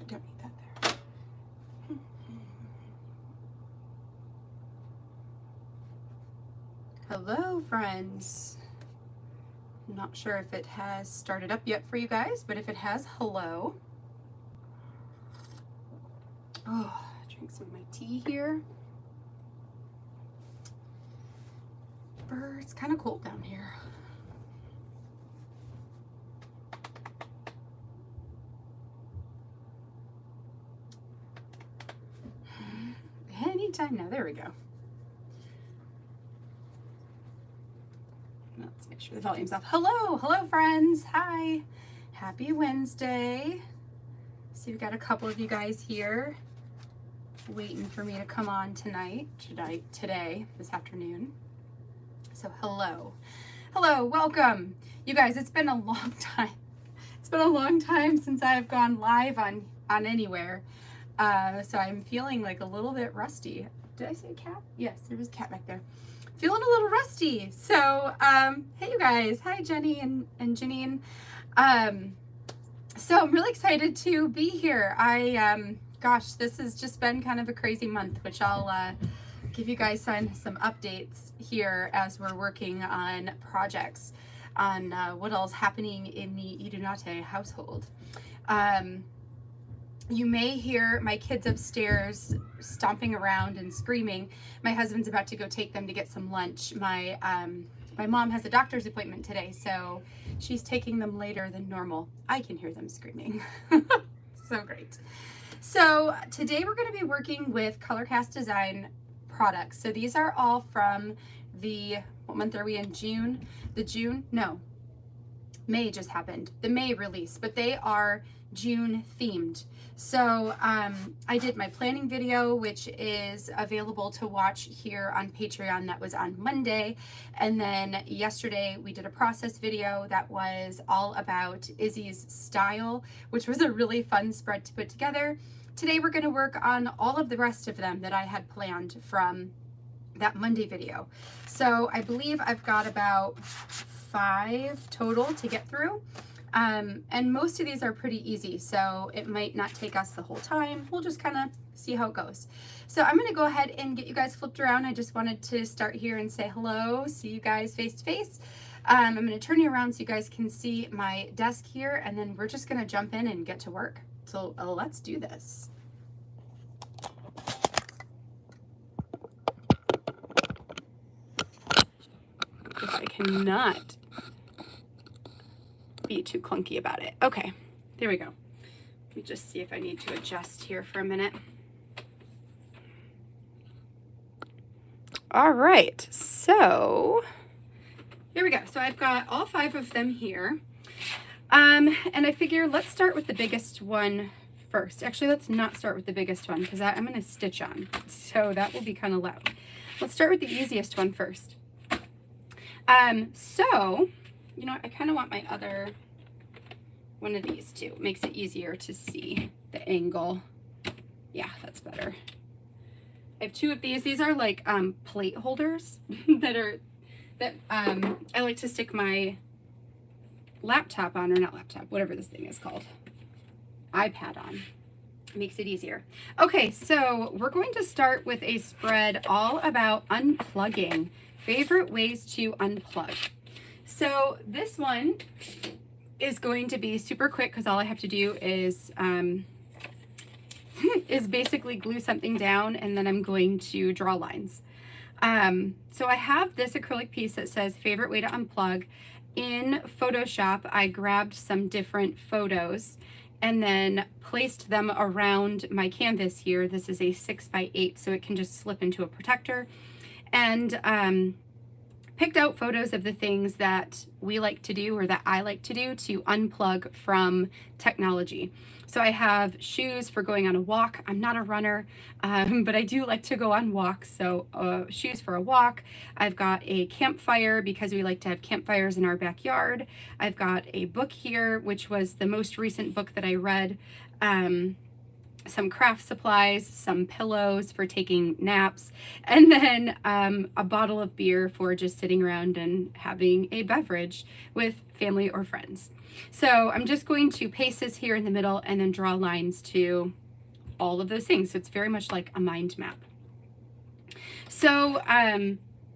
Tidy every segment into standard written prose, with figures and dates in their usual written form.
gosh, I don't need that there. Hello, friends. I'm not sure if it has started up yet for you guys, but if it has, hello. Oh, drink some of my tea here. It's kind of cold down here. Anytime now. There we go. Let's make sure the volume's off. Hello, friends. Hi. Happy Wednesday. So we've got a couple of you guys here waiting for me to come on today, this afternoon. So hello, welcome. You guys, it's been a long time. It's been a long time since I've gone live on anywhere. So I'm feeling like a little bit rusty. Did I say cat? Yes, there was a cat back there. Feeling a little rusty. So, hey you guys. Hi Jenny and Janine. So I'm really excited to be here. Gosh, this has just been kind of a crazy month, which I'll give you guys some updates here as we're working on projects on what all's happening in the Idunate household. You may hear my kids upstairs stomping around and screaming. My husband's about to go take them to get some lunch. My mom has a doctor's appointment today, so she's taking them later than normal. I can hear them screaming. So great. So today we're going to be working with Colorcast Design products. So these are all from what month are we in? June? May just happened. The May release, but they are June themed. So I did my planning video, which is available to watch here on Patreon. That was on Monday. And then yesterday we did a process video that was all about Izzy's style, which was a really fun spread to put together. Today we're going to work on all of the rest of them that I had planned from that Monday video. So I believe I've got about 5 total to get through. And most of these are pretty easy, so it might not take us the whole time. We'll just kind of see how it goes. So I'm going to go ahead and get you guys flipped around. I just wanted to start here and say hello, see you guys face to face. I'm going to turn you around so you guys can see my desk here, and then we're just going to jump in and get to work. So let's do this. If I cannot be too clunky about it. Okay, there we go. Let me just see if I need to adjust here for a minute. All right, so here we go. So I've got all 5 of them here. And I figure let's start with the biggest one first. Actually, let's not start with the biggest one because I'm going to stitch on. So that will be kind of loud. Let's start with the easiest one first. So, you know what, I kind of want my other one of these too. It makes it easier to see the angle. Yeah, that's better. I have 2 of these. These are like plate holders that I like to stick my laptop on, or not laptop, whatever this thing is called, iPad on. It makes it easier. Okay, so we're going to start with a spread all about unplugging. Favorite ways to unplug. So this one is going to be super quick because all I have to do is basically glue something down, and then I'm going to draw lines. So I have this acrylic piece that says favorite way to unplug. In Photoshop, I grabbed some different photos and then placed them around my canvas here. This is a 6x8, so it can just slip into a protector. And picked out photos of the things that we like to do, or that I like to do, to unplug from technology. So I have shoes for going on a walk. I'm not a runner, but I do like to go on walks. So shoes for a walk. I've got a campfire because we like to have campfires in our backyard. I've got a book here, which was the most recent book that I read some craft supplies, some pillows for taking naps, and then a bottle of beer for just sitting around and having a beverage with family or friends. So I'm just going to paste this here in the middle and then draw lines to all of those things. So it's very much like a mind map. So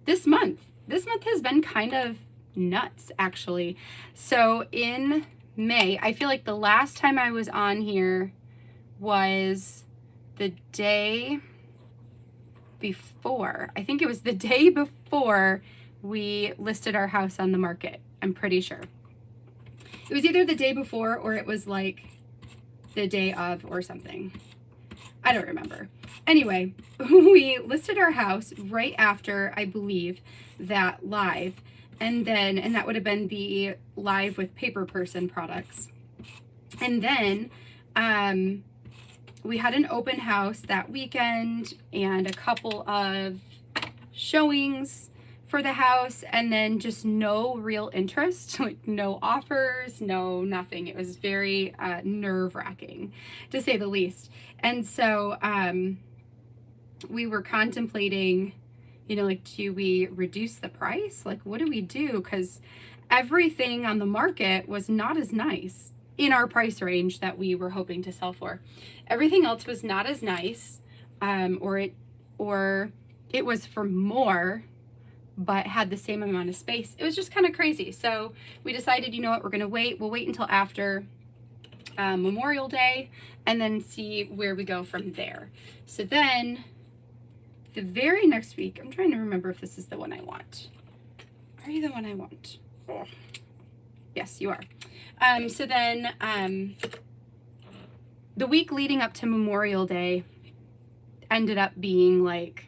this month has been kind of nuts, actually. So in May, I feel like the last time I was on here was the day before. I think it was the day before we listed our house on the market. I'm pretty sure. It was either the day before or it was like the day of or something. I don't remember. Anyway, we listed our house right after, I believe, that live. And that would have been the live with Paper Person products. And then we had an open house that weekend and a couple of showings for the house, and then just no real interest, like no offers, no nothing. It was very nerve-wracking, to say the least. And so we were contemplating, you know, like, do we reduce the price? Like, what do we do? Because everything on the market was not as nice in our price range that we were hoping to sell for. Everything else was not as nice, or it was for more, but had the same amount of space. It was just kind of crazy. So we decided, you know what, we're gonna wait. We'll wait until after Memorial Day and then see where we go from there. So then the very next week, I'm trying to remember if this is the one I want. Are you the one I want? Oh. Yes, you are. So then the week leading up to Memorial Day ended up being like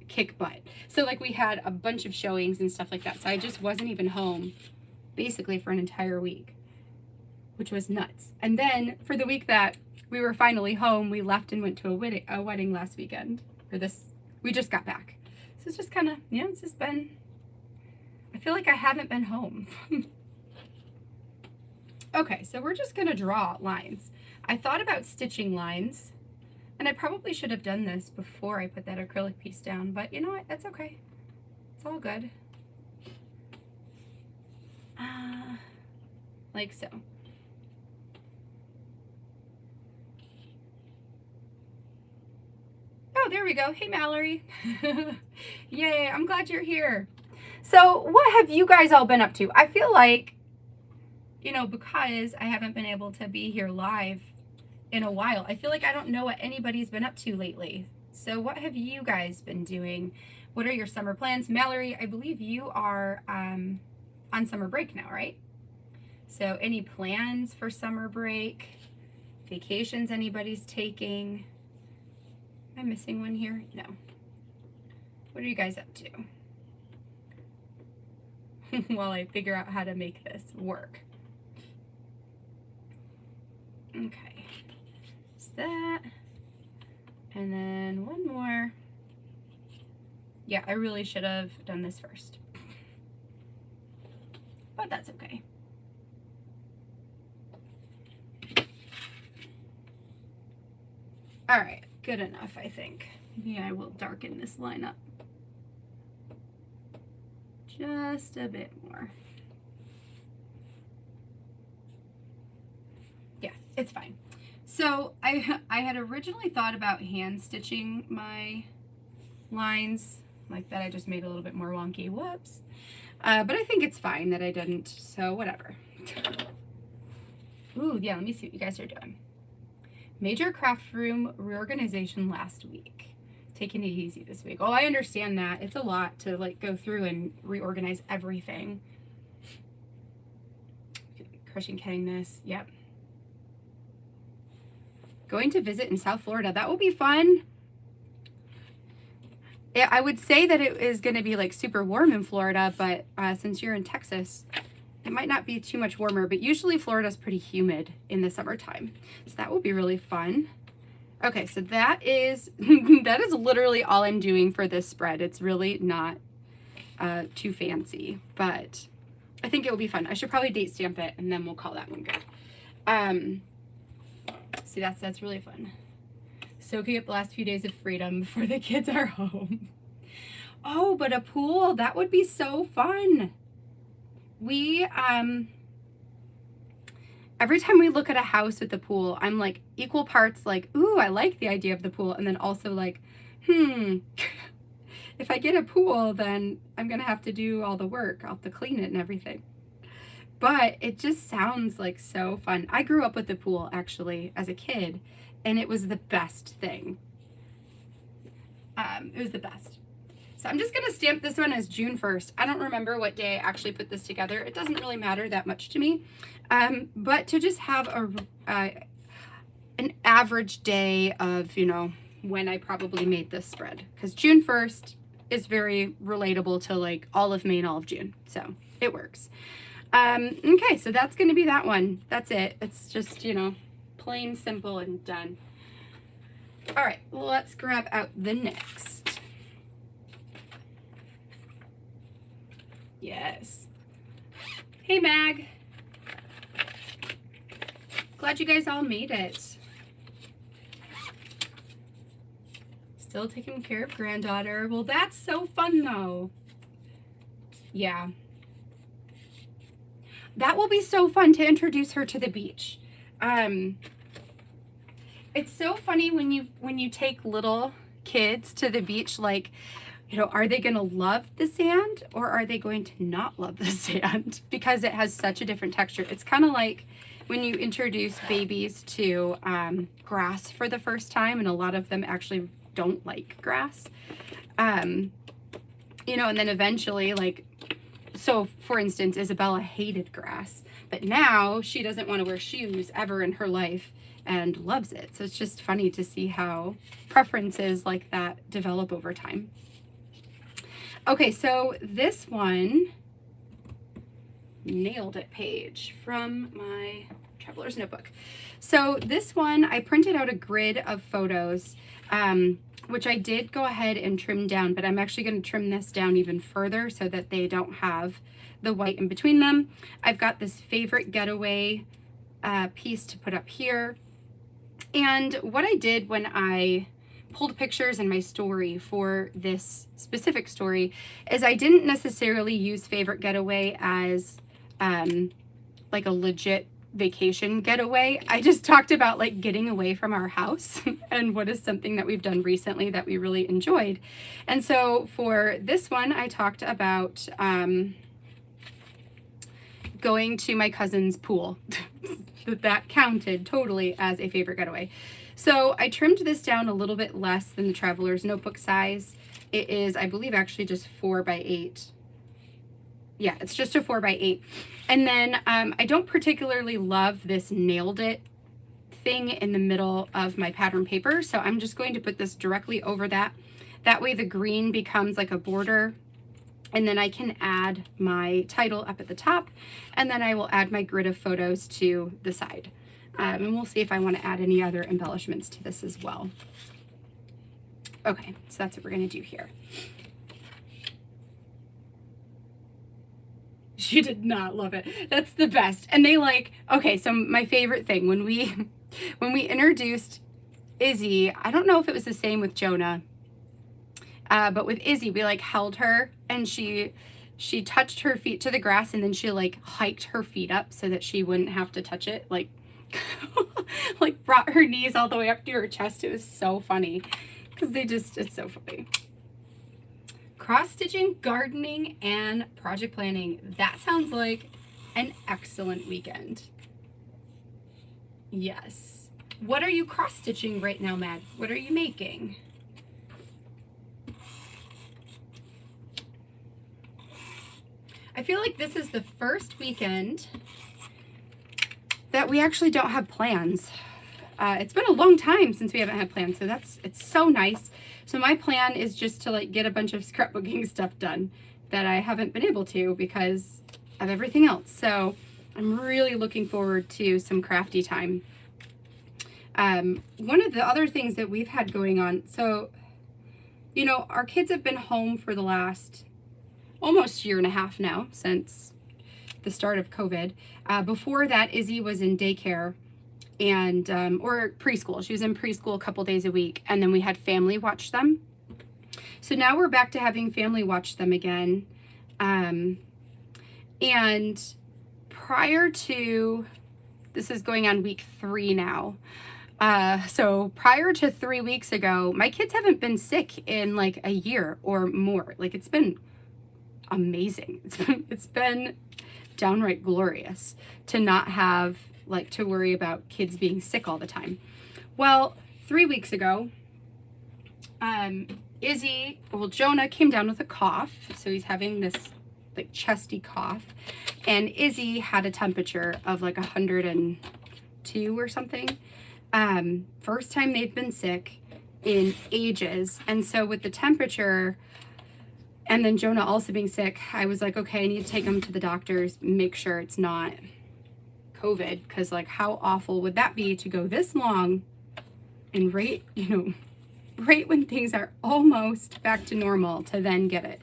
kick butt. So like we had a bunch of showings and stuff like that. So I just wasn't even home basically for an entire week, which was nuts. And then for the week that we were finally home, we left and went to a wedding last weekend. We just got back. So it's just kind of, you know, it's just been, I feel like I haven't been home. Okay, so we're just gonna draw lines. I thought about stitching lines, and I probably should have done this before I put that acrylic piece down, but you know what, that's okay. It's all good. Like so. Oh, there we go. Hey, Mallory. Yay, I'm glad you're here. So what have you guys all been up to? I feel like, you know, because I haven't been able to be here live in a while, I feel like I don't know what anybody's been up to lately. So what have you guys been doing? What are your summer plans? Mallory, I believe you are on summer break now, right? So any plans for summer break? Vacations anybody's taking? Am I missing one here? No. What are you guys up to? While I figure out how to make this work. Okay, it's that, and then one more. Yeah, I really should have done this first, but that's okay. All right, good enough, I think. Maybe I will darken this line up just a bit more. Yeah, it's fine. So I had originally thought about hand stitching my lines like that. I just made a little bit more wonky. Whoops. But I think it's fine that I didn't, so whatever. Ooh, yeah, let me see what you guys are doing. Major craft room reorganization last week. Taking it easy this week. Oh, I understand that. It's a lot to like go through and reorganize everything. Crushing kindness. Yep. Going to visit in South Florida. That will be fun. I would say that it is going to be like super warm in Florida, but since you're in Texas, it might not be too much warmer, but usually Florida's pretty humid in the summertime. So that will be really fun. Okay, so that is that is literally all I'm doing for this spread. It's really not too fancy, but I think it will be fun. I should probably date stamp it and then we'll call that one good. See, that's really fun. Soaking up the last few days of freedom before the kids are home. Oh, but a pool, that would be so fun. We, every time we look at a house with a pool, I'm like equal parts like, ooh, I like the idea of the pool. And then also like, if I get a pool, then I'm going to have to do all the work. I'll have to clean it and everything. But it just sounds like so fun. I grew up with the pool actually as a kid, and it was the best thing. It was the best. So I'm just going to stamp this one as June 1st. I don't remember what day I actually put this together. It doesn't really matter that much to me. But to just have an average day of, you know, when I probably made this spread. Because June 1st is very relatable to like all of May and all of June. So it works. Okay, so that's going to be that one. That's it. It's just, you know, plain simple and done. All right, let's grab out the next. Yes. Hey, Mag. Glad you guys all made it. Still taking care of granddaughter. Well, that's so fun, though. Yeah. That will be so fun to introduce her to the beach. It's so funny when you take little kids to the beach, like, you know, are they going to love the sand or are they going to not love the sand? Because it has such a different texture. It's kind of like when you introduce babies to grass for the first time, and a lot of them actually don't like grass. You know, and then eventually, like, so for instance, Isabella hated grass, but now she doesn't want to wear shoes ever in her life and loves it. So it's just funny to see how preferences like that develop over time. Okay, so this one, nailed it page from my Traveler's Notebook. So this one, I printed out a grid of photos, which I did go ahead and trim down, but I'm actually going to trim this down even further so that they don't have the white in between them. I've got this favorite getaway piece to put up here. And what I did when I pulled pictures in my story for this specific story is I didn't necessarily use favorite getaway as like a legit vacation getaway. I just talked about like getting away from our house and what is something that we've done recently that we really enjoyed. And so for this one, I talked about going to my cousin's pool. That counted totally as a favorite getaway. So I trimmed this down a little bit less than the Traveler's Notebook size. It is, I believe, actually just 4x8. Yeah, it's just a 4x8. And then I don't particularly love this nailed it thing in the middle of my pattern paper. So I'm just going to put this directly over that. That way the green becomes like a border. And then I can add my title up at the top. And then I will add my grid of photos to the side. And we'll see if I want to add any other embellishments to this as well. Okay, so that's what we're going to do here. She did not love it. That's the best. And they like, okay, so my favorite thing, when we introduced Izzy, I don't know if it was the same with Jonah, but with Izzy, we like held her and she touched her feet to the grass, and then she like hiked her feet up so that she wouldn't have to touch it. Like, like brought her knees all the way up to her chest. It was so funny because it's so funny. Cross-stitching, gardening, and project planning. That sounds like an excellent weekend. Yes. What are you cross-stitching right now, Mag? What are you making? I feel like this is the first weekend that we actually don't have plans. It's been a long time since we haven't had plans, so it's so nice. So my plan is just to like get a bunch of scrapbooking stuff done that I haven't been able to because of everything else. So I'm really looking forward to some crafty time. One of the other things that we've had going on, so, you know, our kids have been home for the last almost year and a half now, since the start of COVID. Before that, Izzy was in daycare, and or preschool. She was in preschool a couple days a week, and then we had family watch them. So now we're back to having family watch them again. And prior to, this is going on week 3 now. So prior to 3 weeks ago, my kids haven't been sick in like a year or more. Like, it's been amazing. It's been downright glorious to not have like to worry about kids being sick all the time. Well, 3 weeks ago, Jonah came down with a cough. So he's having this like chesty cough, and Izzy had a temperature of like 102 or something. First time they've been sick in ages. And so with the temperature and then Jonah also being sick, I was like, okay, I need to take him to the doctors, make sure it's not COVID, because like how awful would that be to go this long and right when things are almost back to normal to then get it.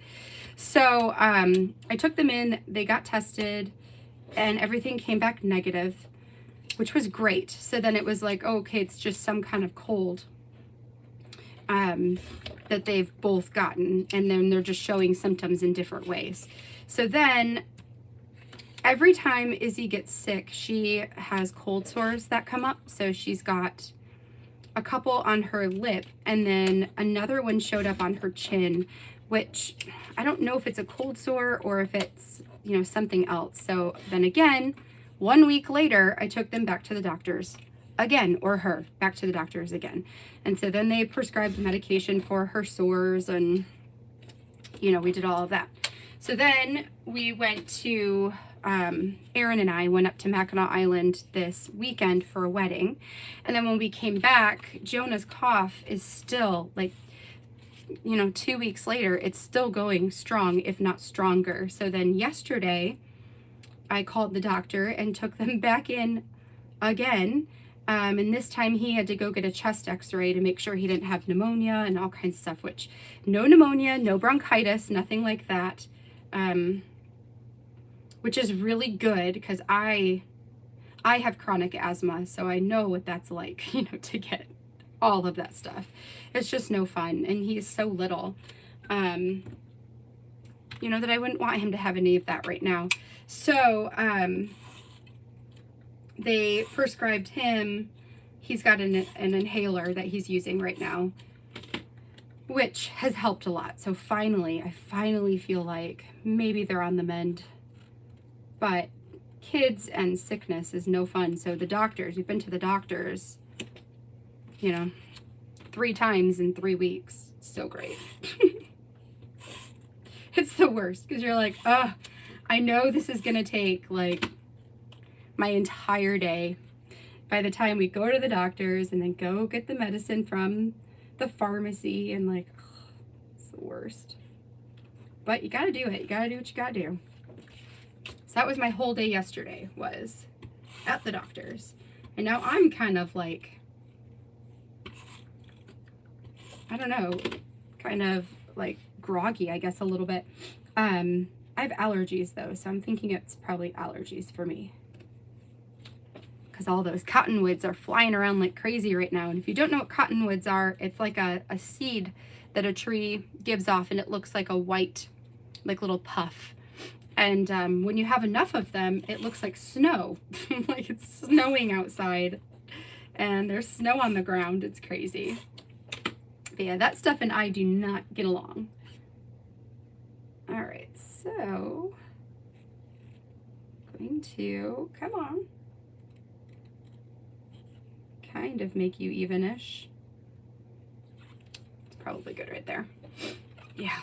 So I took them in, they got tested, and everything came back negative, which was great. So then it was like, oh, okay, it's just some kind of cold that they've both gotten, and then they're just showing symptoms in different ways. So then every time Izzy gets sick, she has cold sores that come up. So she's got a couple on her lip, and then another one showed up on her chin, which I don't know if it's a cold sore or if it's, something else. So then again, 1 week later, I took them back to the doctors again, or her back to the doctors again. And so then they prescribed medication for her sores, and, we did all of that. So then we went to, Aaron and I went up to Mackinac Island this weekend for a wedding. And then when we came back, Jonah's cough is still like, 2 weeks later, it's still going strong, if not stronger. So then yesterday, I called the doctor and took them back in again. And this time he had to go get a chest x-ray to make sure he didn't have pneumonia and all kinds of stuff, which no pneumonia, no bronchitis, nothing like that. Which is really good because I have chronic asthma, so I know what that's like, to get all of that stuff. It's just no fun, and he's so little, that I wouldn't want him to have any of that right now. So, they prescribed him, he's got an inhaler that he's using right now, which has helped a lot. So I finally feel like maybe they're on the mend. But kids and sickness is no fun. So we've been to the doctors, 3 times in 3 weeks. So great. It's the worst because you're like, I know this is going to take like my entire day by the time we go to the doctors and then go get the medicine from the pharmacy, and like, it's the worst. But you got to do it. You got to do what you got to do. So that was my whole day yesterday, was at the doctor's. And now I'm kind of like, I don't know, kind of like groggy, I guess, a little bit. I have allergies though, so I'm thinking it's probably allergies for me, because all those cottonwoods are flying around like crazy right now. And if you don't know what cottonwoods are, it's like a seed that a tree gives off, and it looks like a white, like little puff. And when you have enough of them, it looks like snow. Like it's snowing outside, and there's snow on the ground. It's crazy. But yeah, that stuff and I do not get along. All right, so going to, come on, kind of make you evenish. It's probably good right there. Yeah.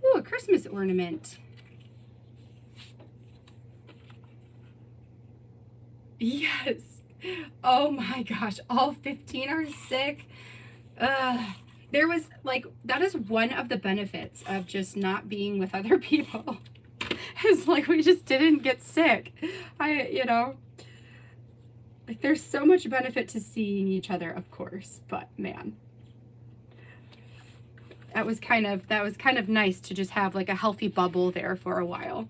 Ooh, a Christmas ornament. Yes. Oh my gosh, all 15 are sick. There was like, that is one of the benefits of just not being with other people. It's like we just didn't get sick. Like there's so much benefit to seeing each other, of course, but man. That was kind of nice to just have like a healthy bubble there for a while.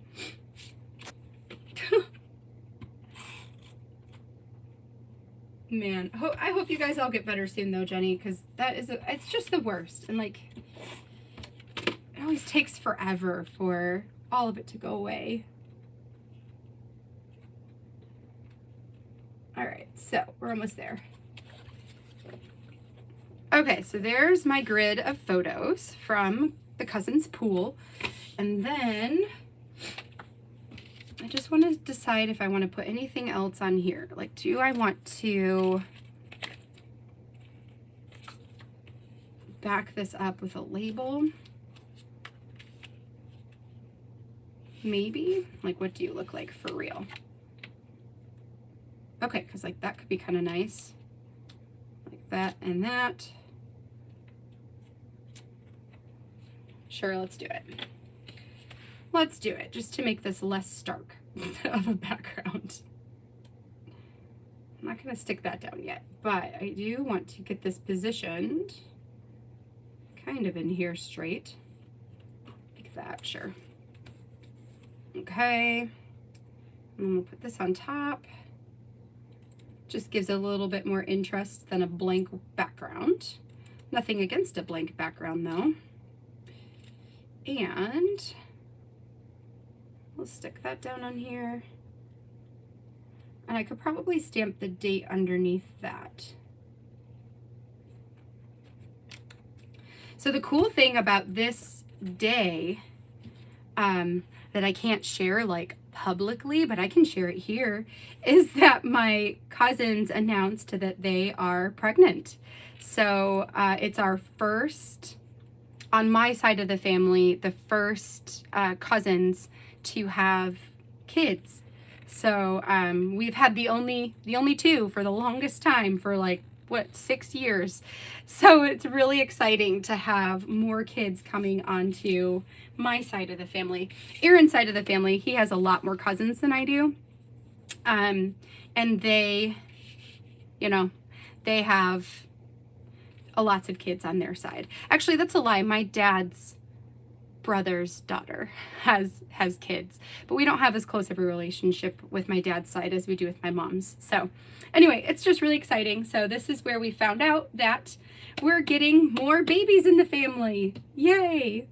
Man, I hope you guys all get better soon though, Jenny, because it's just the worst. And like, it always takes forever for all of it to go away. All right, so we're almost there. Okay, so there's my grid of photos from the cousin's pool. And then I just want to decide if I want to put anything else on here. Like, do I want to back this up with a label? Maybe. Like, what do you look like for real? Okay, because like that could be kind of nice. Like that and that. Sure, let's do it. Let's do it, just to make this less stark of a background. I'm not going to stick that down yet, but I do want to get this positioned kind of in here straight. Like that, sure. Okay. And then we'll put this on top. Just gives a little bit more interest than a blank background. Nothing against a blank background though. And we'll stick that down on here. And I could probably stamp the date underneath that. So the cool thing about this day that I can't share like publicly, but I can share it here, is that my cousins announced that they are pregnant. So it's our first, on my side of the family, the first cousins to have kids. So we've had the only two for the longest time, for like what, 6 years. So it's really exciting to have more kids coming onto my side of the family. Aaron's side of the family, he has a lot more cousins than I do. And they, you know, they have lots of kids on their side. Actually, that's a lie. My dad's brother's daughter has kids, but we don't have as close of a relationship with my dad's side as we do with my mom's. So anyway, it's just really exciting. So this is where we found out that we're getting more babies in the family. Yay.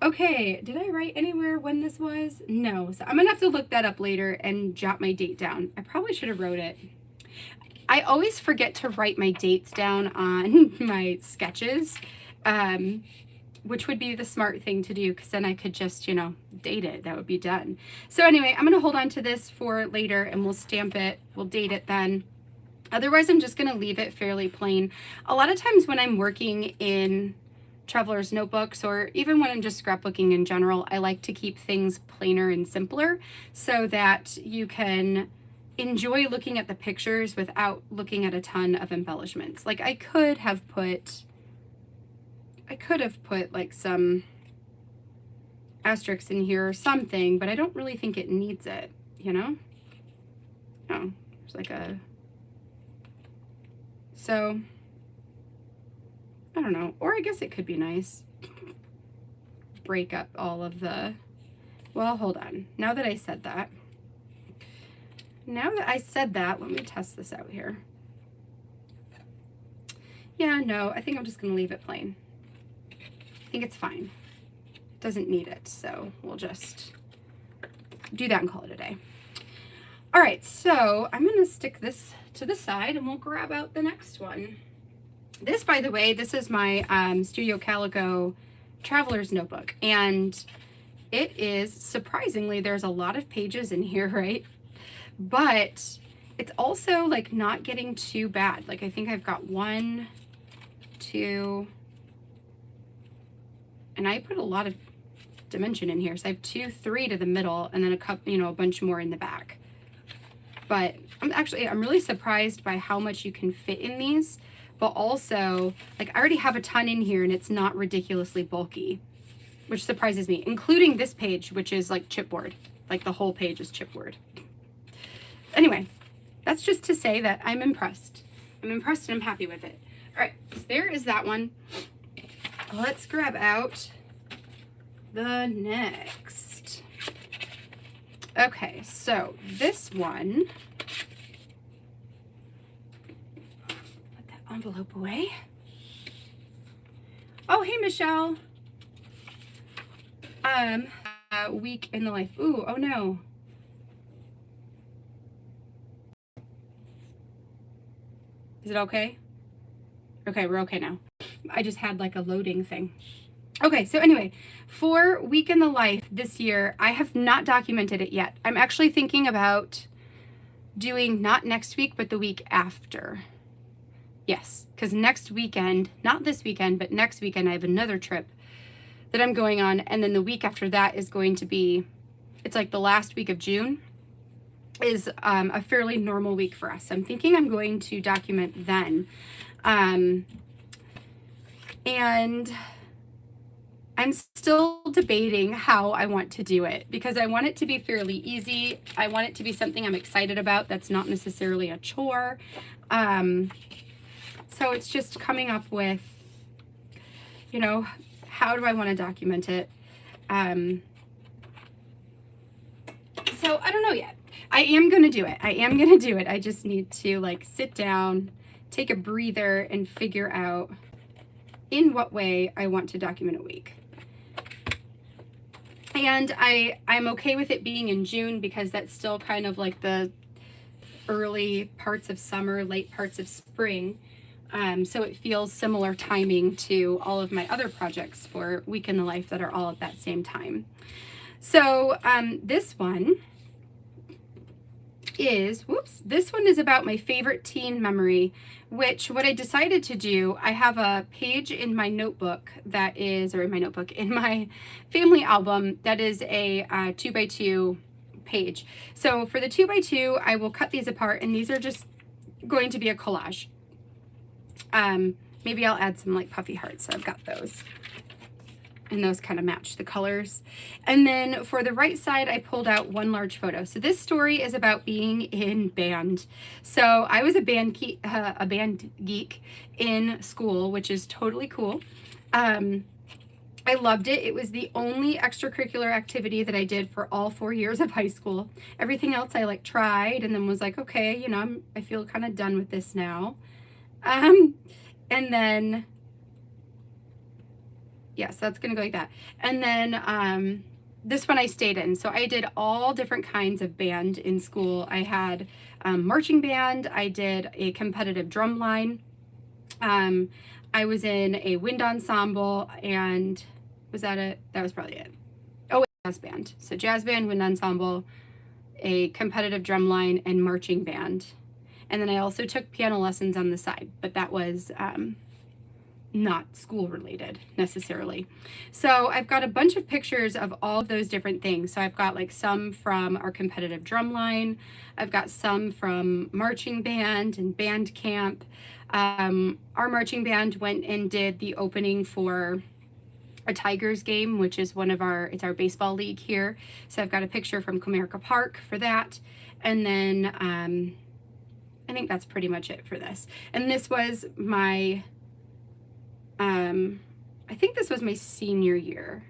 Okay, did I write anywhere when this was? No, so I'm gonna have to look that up later and jot my date down. I probably should have wrote it. I always forget to write my dates down on my sketches, which would be the smart thing to do, because then I could just, you know, date it. That would be done. So anyway, I'm going to hold on to this for later and we'll stamp it. We'll date it then. Otherwise, I'm just going to leave it fairly plain. A lot of times when I'm working in traveler's notebooks, or even when I'm just scrapbooking in general, I like to keep things plainer and simpler so that you can enjoy looking at the pictures without looking at a ton of embellishments. Like I could have put like some asterisks in here or something, but I don't really think it needs it, you know? Oh, there's like a, so I don't know, or I guess it could be nice. Break up all of the, well, hold on. Now that I said that, let me test this out here. Yeah, no, I think I'm just gonna leave it plain. I think it's fine. It doesn't need it, so we'll just do that and call it a day. All right, so I'm gonna stick this to the side and we'll grab out the next one. This, by the way, this is my Studio Calico Traveler's Notebook, and it is, surprisingly, there's a lot of pages in here, right? But it's also like not getting too bad. Like I think I've got 1, 2, and I put a lot of dimension in here. So I have 2, 3 to the middle, and then a couple, you know, a bunch more in the back. But I'm really surprised by how much you can fit in these, but also like I already have a ton in here and it's not ridiculously bulky, which surprises me, including this page, which is like chipboard. Like the whole page is chipboard. Anyway, that's just to say that I'm impressed. I'm impressed and I'm happy with it. All right, so there is that one. Let's grab out the next. Okay, so this one envelope away. Oh, hey, Michelle. Week in the life. Ooh, oh no. Is it okay? Okay, we're okay now. I just had like a loading thing. Okay, so anyway, for week in the life this year, I have not documented it yet. I'm actually thinking about doing not next week, but the week after. Yes, because next weekend, not this weekend, but next weekend, I have another trip that I'm going on. And then the week after that is going to be, it's like the last week of June is a fairly normal week for us. I'm thinking I'm going to document then. And I'm still debating how I want to do it because I want it to be fairly easy. I want it to be something I'm excited about that's not necessarily a chore. So it's just coming up with, you know, how do I want to document it? So I don't know yet. I am going to do it. I just need to like sit down, take a breather, and figure out in what way I want to document a week. And I'm okay with it being in June because that's still kind of like the early parts of summer, late parts of spring. So it feels similar timing to all of my other projects for Week in the Life that are all at that same time. So this one is about my favorite teen memory, which what I decided to do, I have a page in my notebook that is, or in my family album that is a 2x2 page. So for the 2x2, I will cut these apart, and these are just going to be a collage. Maybe I'll add some like puffy hearts, so I've got those. And those kind of match the colors. And then for the right side, I pulled out one large photo. So this story is about being in band. So I was a band geek in school, which is totally cool. I loved it. It was the only extracurricular activity that I did for all 4 years of high school. Everything else I like tried and then was like, okay, you know, I feel kind of done with this now. And then yes, that's going to go like that. And then this one I stayed in. So I did all different kinds of band in school. I had marching band. I did a competitive drum line. I was in a wind ensemble, and was that it? That was probably it. Oh, jazz band. So jazz band, wind ensemble, a competitive drum line, and marching band. And then I also took piano lessons on the side, but that was not school related necessarily. So I've got a bunch of pictures of all of those different things. So I've got like some from our competitive drum line. I've got some from marching band and band camp. Our marching band went and did the opening for a Tigers game, which is it's our baseball league here. So I've got a picture from Comerica Park for that. And then I think that's pretty much it for this. And this was my I think this was my senior year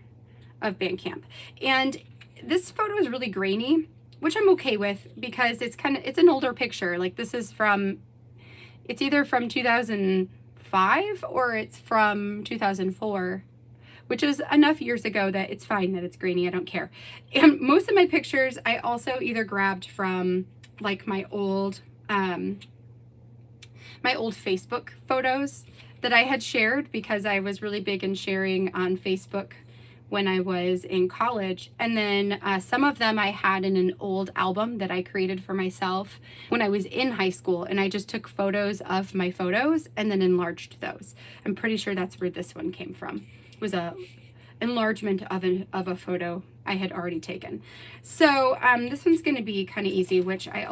of band camp. And this photo is really grainy, which I'm okay with because it's an older picture. Like this is it's either from 2005 or it's from 2004, which is enough years ago that it's fine that it's grainy. I don't care. And most of my pictures I also either grabbed from like my old Facebook photos that I had shared because I was really big in sharing on Facebook when I was in college. And then some of them I had in an old album that I created for myself when I was in high school, and I just took photos of my photos and then enlarged those. I'm pretty sure that's where this one came from. It was a enlargement of a photo I had already taken. So this one's going to be kind of easy, which I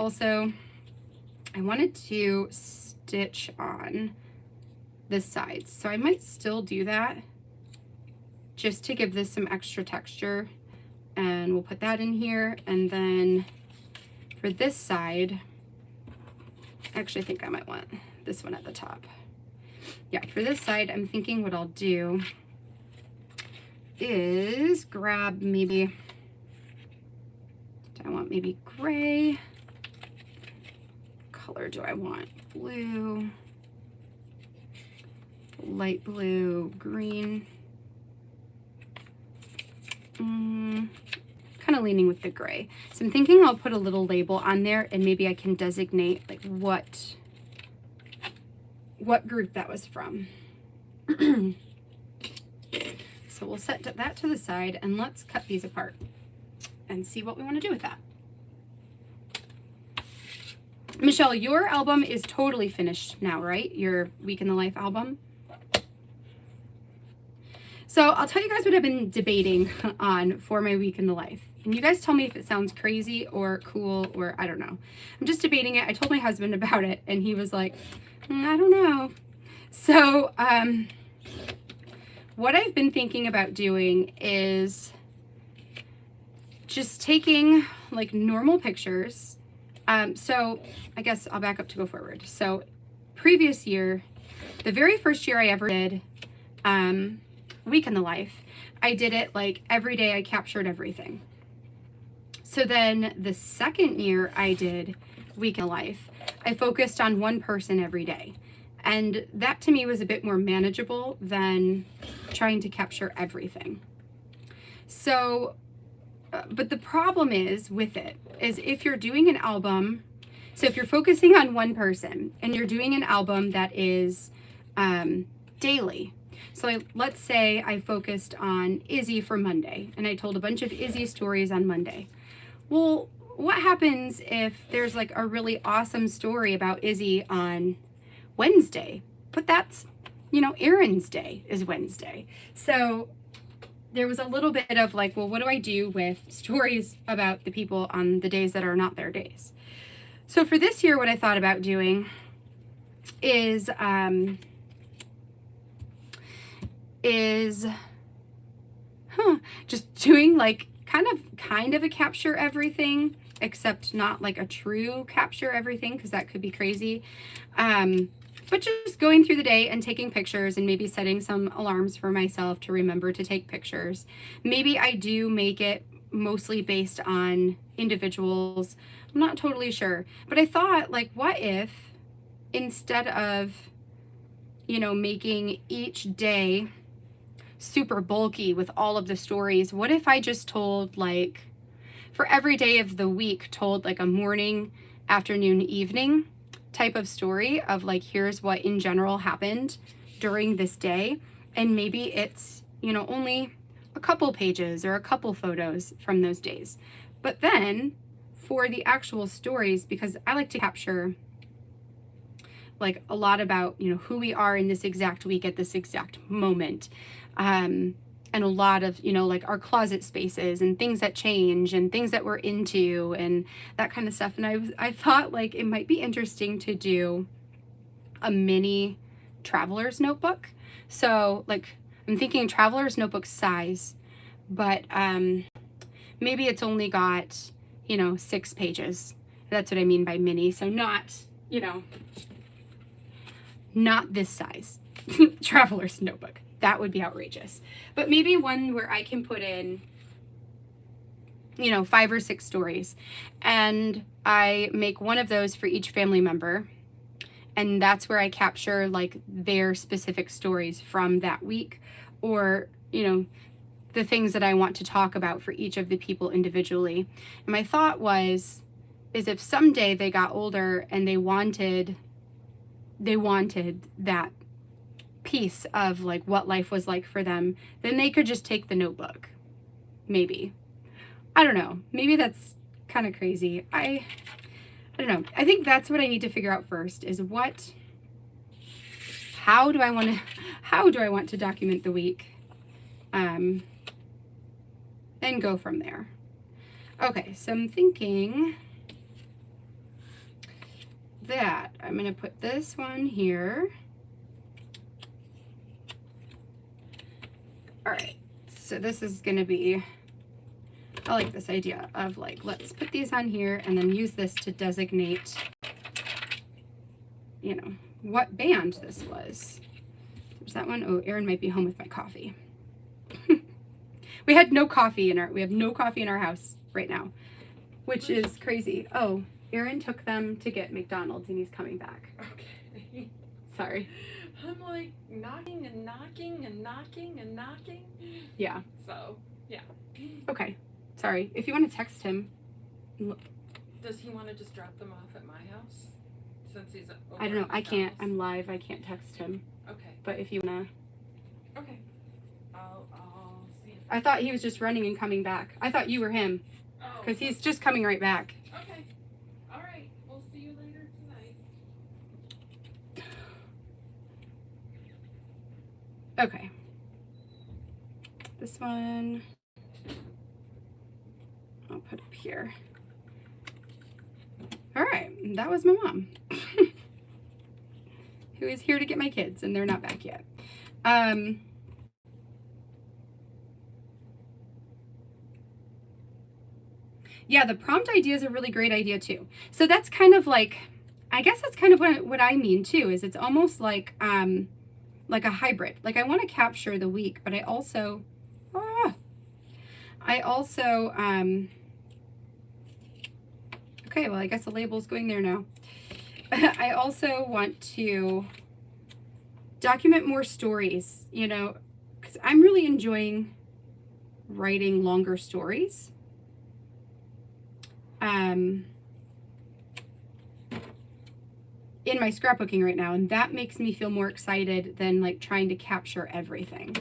wanted to stitch on the sides. So I might still do that just to give this some extra texture, and we'll put that in here. And then for this side, actually I think I might want this one at the top. Yeah, for this side, I'm thinking what I'll do is grab maybe, do I want maybe gray? Color do I want? Blue. light blue, green. Kind of leaning with the gray. So I'm thinking I'll put a little label on there and maybe I can designate like what group that was from. So we'll set that to the side and let's cut these apart and see what we want to do with that. Michelle, your album is totally finished now, right? Your Week in the Life album. So I'll tell you guys what I've been debating on for my Week in the Life. And you guys tell me if it sounds crazy or cool or I don't know. I'm just debating it. I told my husband about it and he was like, I don't know. So what I've been thinking about doing is just taking like normal pictures. So I guess I'll back up to go forward. So previous year, the very first year I ever did Week in the Life, I did it like every day I captured everything. So then the second year I did Week in the Life, I focused on one person every day. And that to me was a bit more manageable than trying to capture everything. So, but the problem is with it, is if you're doing an album, so if you're focusing on one person and you're doing an album that is daily. So let's say I focused on Izzy for Monday and I told a bunch of Izzy stories on Monday. Well, what happens if there's like a really awesome story about Izzy on Wednesday? But that's, you know, Erin's day is Wednesday. So there was a little bit of like, well, what do I do with stories about the people on the days that are not their days? So for this year, what I thought about doing is just doing like kind of a capture everything, except not like a true capture everything, because that could be crazy. But just going through the day and taking pictures and maybe setting some alarms for myself to remember to take pictures. Maybe I do make it mostly based on individuals. I'm not totally sure. But I thought, like, what if instead of, you know, making each day super bulky with all of the stories, what if I just told, like, for every day of the week, told like a morning, afternoon, evening type of story of like, here's what in general happened during this day. And maybe it's, you know, only a couple pages or a couple photos from those days. But then for the actual stories, because I like to capture like a lot about, you know, who we are in this exact week at this exact moment. And a lot of, you know, like our closet spaces and things that change and things that we're into and that kind of stuff. And I thought like it might be interesting to do a mini traveler's notebook. So like I'm thinking traveler's notebook size, but maybe it's only got, you know, 6 pages. That's what I mean by mini. So not, you know, not this size traveler's notebook. That would be outrageous. But maybe one where I can put in, you know, 5 or 6 stories. And I make one of those for each family member. And that's where I capture like their specific stories from that week. Or, you know, the things that I want to talk about for each of the people individually. And my thought is if someday they got older and they wanted that piece of like what life was like for them, then they could just take the notebook. Maybe. I don't know. Maybe that's kind of crazy. I don't know. I think that's what I need to figure out first is how do I want to document the week? And go from there. Okay, so I'm thinking that I'm going to put this one here. All right, so this is going to be, I like this idea of like, let's put these on here and then use this to designate, you know, what band this was. There's that one. Oh, Erin might be home with my coffee. We have no coffee in our house right now, which is crazy. Oh, Erin took them to get McDonald's and he's coming back. Okay. Sorry. I'm like knocking and knocking and knocking and knocking. Yeah. So, yeah. Okay. Sorry. If you want to text him. Does he want to just drop them off at my house? Since he's over I don't know. at I can't. McDonald's? I'm live. I can't text him. Okay. But if you want to. Okay. I'll see if I thought he was just running and coming back. I thought you were him. Because he's just coming right back. Okay. All right. We'll see you later tonight. Okay. This one I'll put up here. All right, that was my mom, who is here to get my kids, and they're not back yet. Yeah, the prompt idea is a really great idea too. So that's kind of like, I guess that's kind of what I mean too, is it's almost like a hybrid. Like I want to capture the week, but I also, okay, well, I guess the label's going there now. I also want to document more stories, you know, because I'm really enjoying writing longer stories. In my scrapbooking right now, and that makes me feel more excited than like trying to capture everything.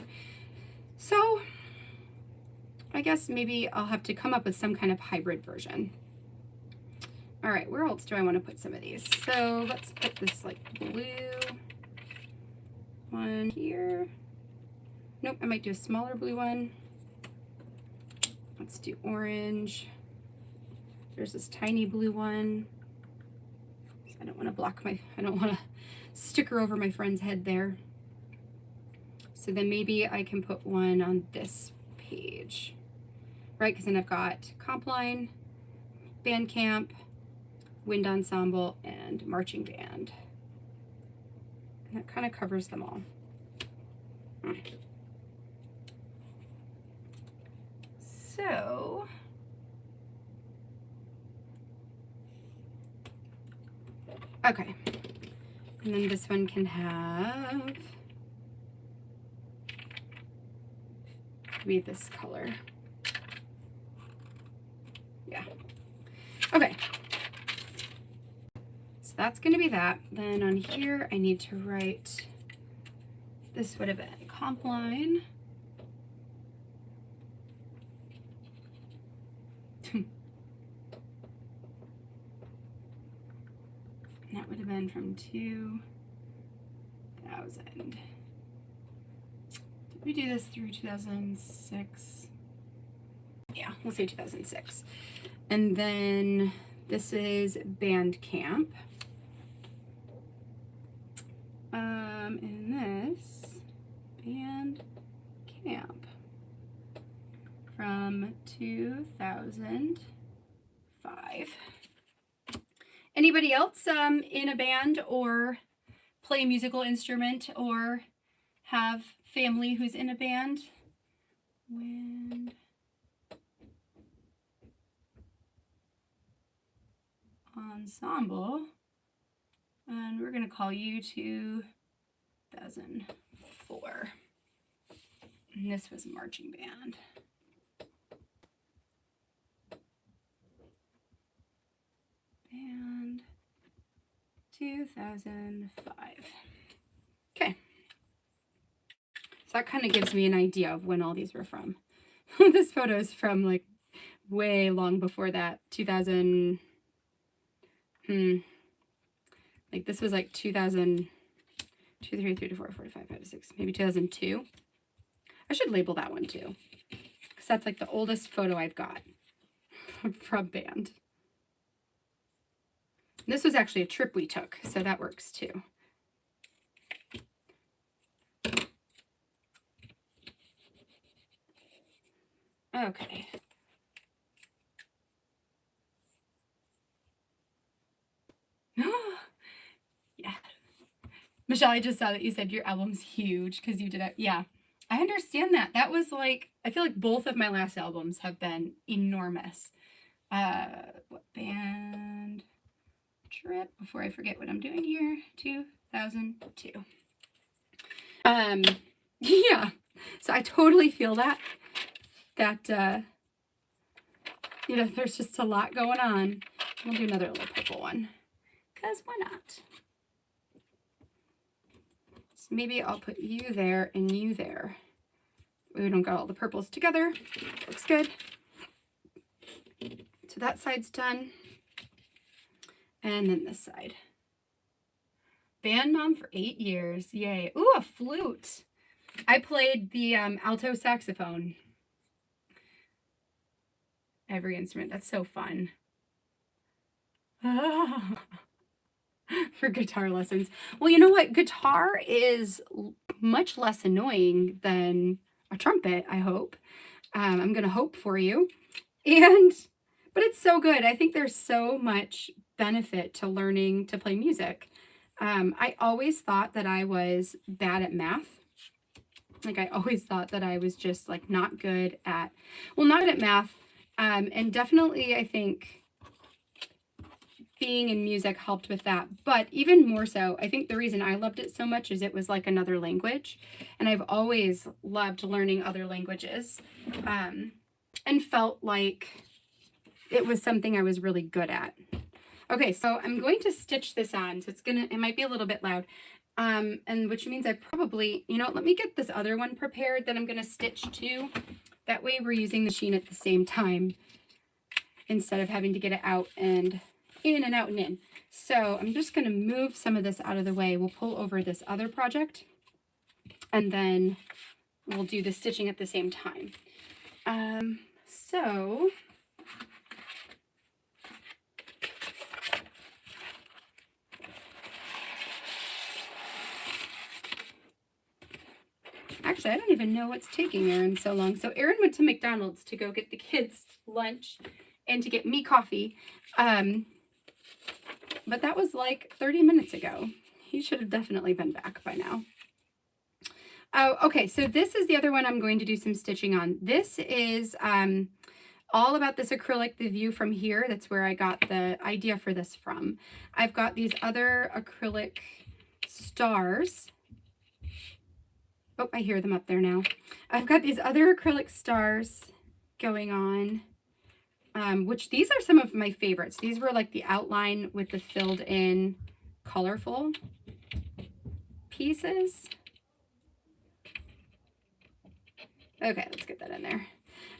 So I guess maybe I'll have to come up with some kind of hybrid version. All right, where else do I want to put some of these? So let's put this like blue one here. Nope, I might do a smaller blue one. Let's do orange. There's this tiny blue one. I don't want to block I don't want to sticker over my friend's head there. So then maybe I can put one on this page, right? Because then I've got comp line, band camp, wind ensemble, and marching band. And that kind of covers them all. So okay, and then this one can have maybe this color. Yeah. Okay. So that's going to be that. Then on here, I need to write, this would have been comp line. That would have been from 2000. Did we do this through 2006? Yeah, we'll say 2006. And then this is band camp. And this band camp from 2005. Anybody else in a band or play a musical instrument or have family who's in a band? Wind ensemble, and we're going to call you 2004. And this was marching band. Band 2005. Okay. So that kind of gives me an idea of when all these were from. This photo is from like way long before that, 2000. Like this was like 2000, 2, 3, 3 to 4, 4 to 5, 5 to 6, maybe 2002. I should label that one too, because that's like the oldest photo I've got from band. This was actually a trip we took, so that works too. Okay. Yeah. Michelle, I just saw that you said your album's huge because you did it. Yeah, I understand that. That was like, I feel like both of my last albums have been enormous. What band? Trip, before I forget what I'm doing here, 2002. Yeah, so I totally feel that you know, there's just a lot going on. We'll do another little purple one, because why not? So maybe I'll put you there and you there. We don't got all the purples together. Looks good. So that side's done. And then this side. Band mom for 8 years. Yay. Ooh, a flute. I played the alto saxophone. Every instrument. That's so fun. For guitar lessons. Well, you know what? Guitar is much less annoying than a trumpet, I hope. I'm going to hope for you. But it's so good. I think there's so much benefit to learning to play music. I always thought that I was bad at math. Like, I always thought that I was just like not good at math. And definitely I think being in music helped with that. But even more so, I think the reason I loved it so much is it was like another language. And I've always loved learning other languages, and felt like it was something I was really good at. Okay, so I'm going to stitch this on. So it might be a little bit loud. And which means I probably, you know, let me get this other one prepared that I'm going to stitch to. That way we're using the machine at the same time instead of having to get it out and in and out and in. So I'm just going to move some of this out of the way. We'll pull over this other project and then we'll do the stitching at the same time. So actually, I don't even know what's taking Erin so long. So Erin went to McDonald's to go get the kids lunch and to get me coffee. But that was like 30 minutes ago. He should have definitely been back by now. Oh, okay. So this is the other one I'm going to do some stitching on. This is all about this acrylic, the view from here. That's where I got the idea for this from. I've got these other acrylic stars. Oh, I hear them up there now. I've got these other acrylic stars going on, which these are some of my favorites. These were like the outline with the filled in colorful pieces. Okay, let's get that in there.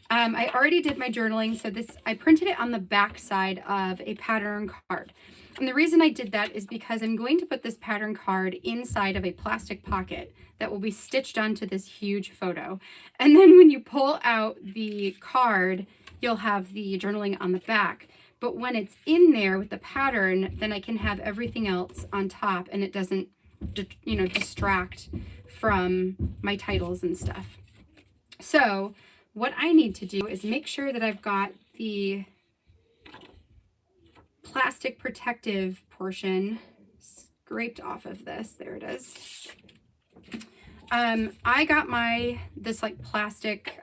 I already did my journaling, so I printed it on the back side of a pattern card. And the reason I did that is because I'm going to put this pattern card inside of a plastic pocket that will be stitched onto this huge photo. And then when you pull out the card, you'll have the journaling on the back. But when it's in there with the pattern, then I can have everything else on top and it doesn't, you know, distract from my titles and stuff. So what I need to do is make sure that I've got the plastic protective portion scraped off of this. There it is. I got this like plastic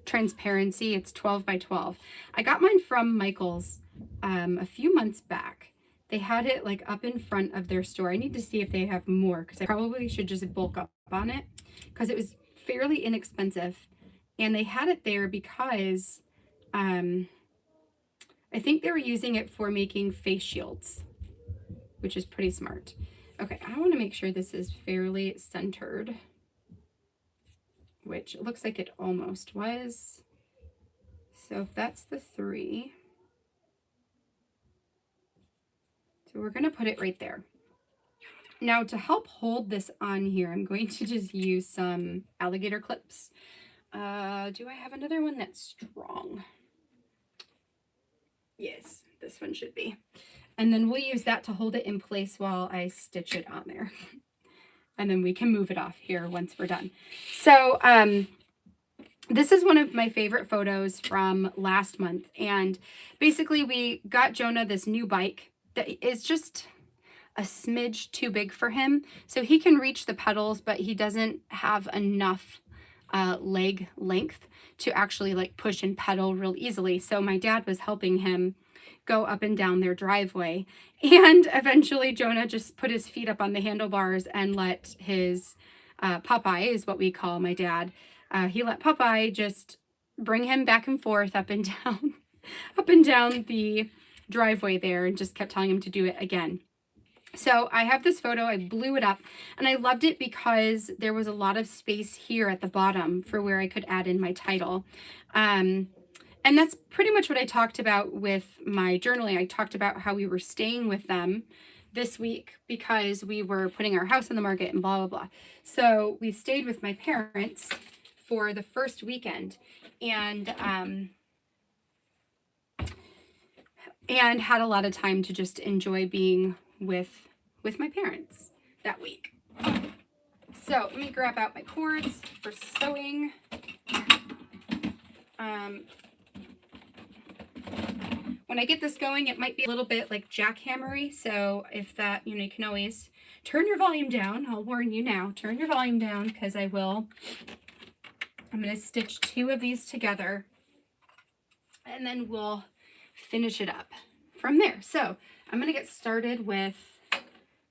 transparency. It's 12 by 12. I got mine from Michael's a few months back. They had it like up in front of their store. I need to see if they have more because I probably should just bulk up on it because it was fairly inexpensive. And they had it there because I think they were using it for making face shields, which is pretty smart. Okay, I want to make sure this is fairly centered, which it looks like it almost was. So if that's the 3, so we're going to put it right there. Now to help hold this on here, I'm going to just use some alligator clips. Do I have another one that's strong? Yes, this one should be. And then we'll use that to hold it in place while I stitch it on there. And then we can move it off here once we're done. So this is one of my favorite photos from last month. And basically we got Jonah this new bike that is just a smidge too big for him. So he can reach the pedals, but he doesn't have enough leg length to actually like push and pedal real easily. So my dad was helping him go up and down their driveway. And eventually Jonah just put his feet up on the handlebars and let his Popeye, is what we call my dad. He let Popeye just bring him back and forth up and down, up and down the driveway there, and just kept telling him to do it again. So I have this photo, I blew it up, and I loved it because there was a lot of space here at the bottom for where I could add in my title. And that's pretty much what I talked about with my journaling. I talked about how we were staying with them this week because we were putting our house on the market and blah, blah, blah. So we stayed with my parents for the first weekend and had a lot of time to just enjoy being with my parents that week. So let me grab out my cords for sewing. When I get this going, it might be a little bit like jackhammery. So if that, you can always turn your volume down. I'll warn you now, turn your volume down because I'm going to stitch 2 of these together and then we'll finish it up from there. So I'm going to get started with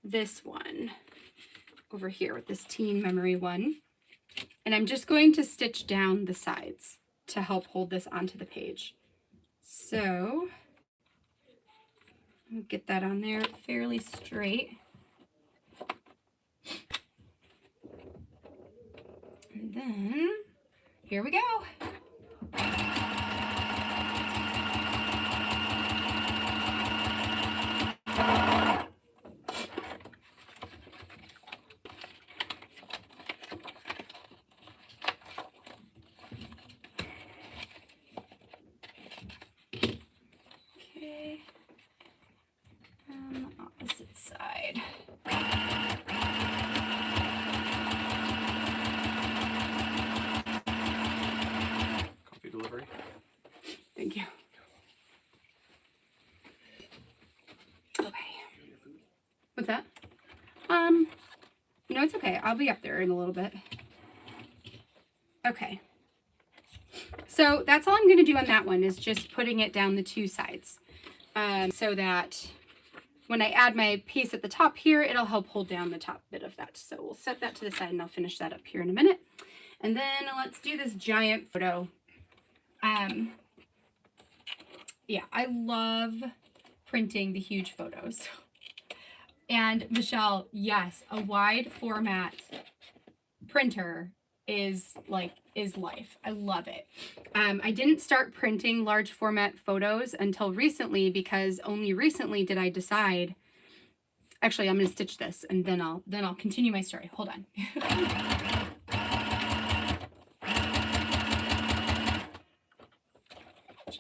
this one over here with this teen memory one. And I'm just going to stitch down the sides to help hold this onto the page. So I'll get that on there fairly straight. And then here we go. Okay, and the opposite side. Coffee delivery. Thank you. Okay. What's that? No, it's okay. I'll be up there in a little bit. Okay. So that's all I'm going to do on that one is just putting it down the 2 sides. So that when I add my piece at the top here, it'll help hold down the top bit of that. So we'll set that to the side and I'll finish that up here in a minute. And then let's do this giant photo. Yeah, I love printing the huge photos. And Michelle, yes, a wide format printer is life. I love it. I didn't start printing large format photos until recently because only recently did I decide. Actually, I'm going to stitch this and then I'll continue my story. Hold on.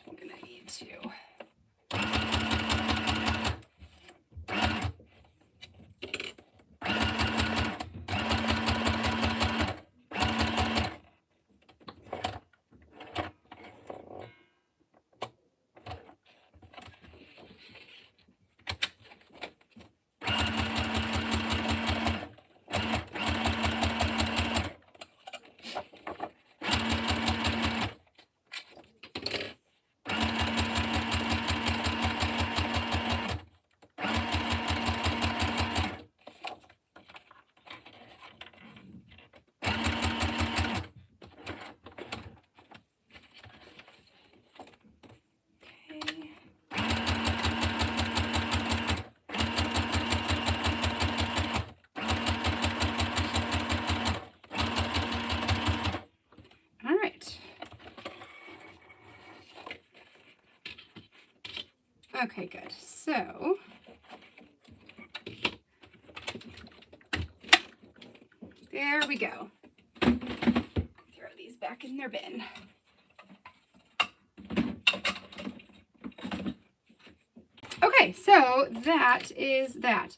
I'm going to need to. Okay, good. So there we go. Throw these back in their bin. Okay, so that is that.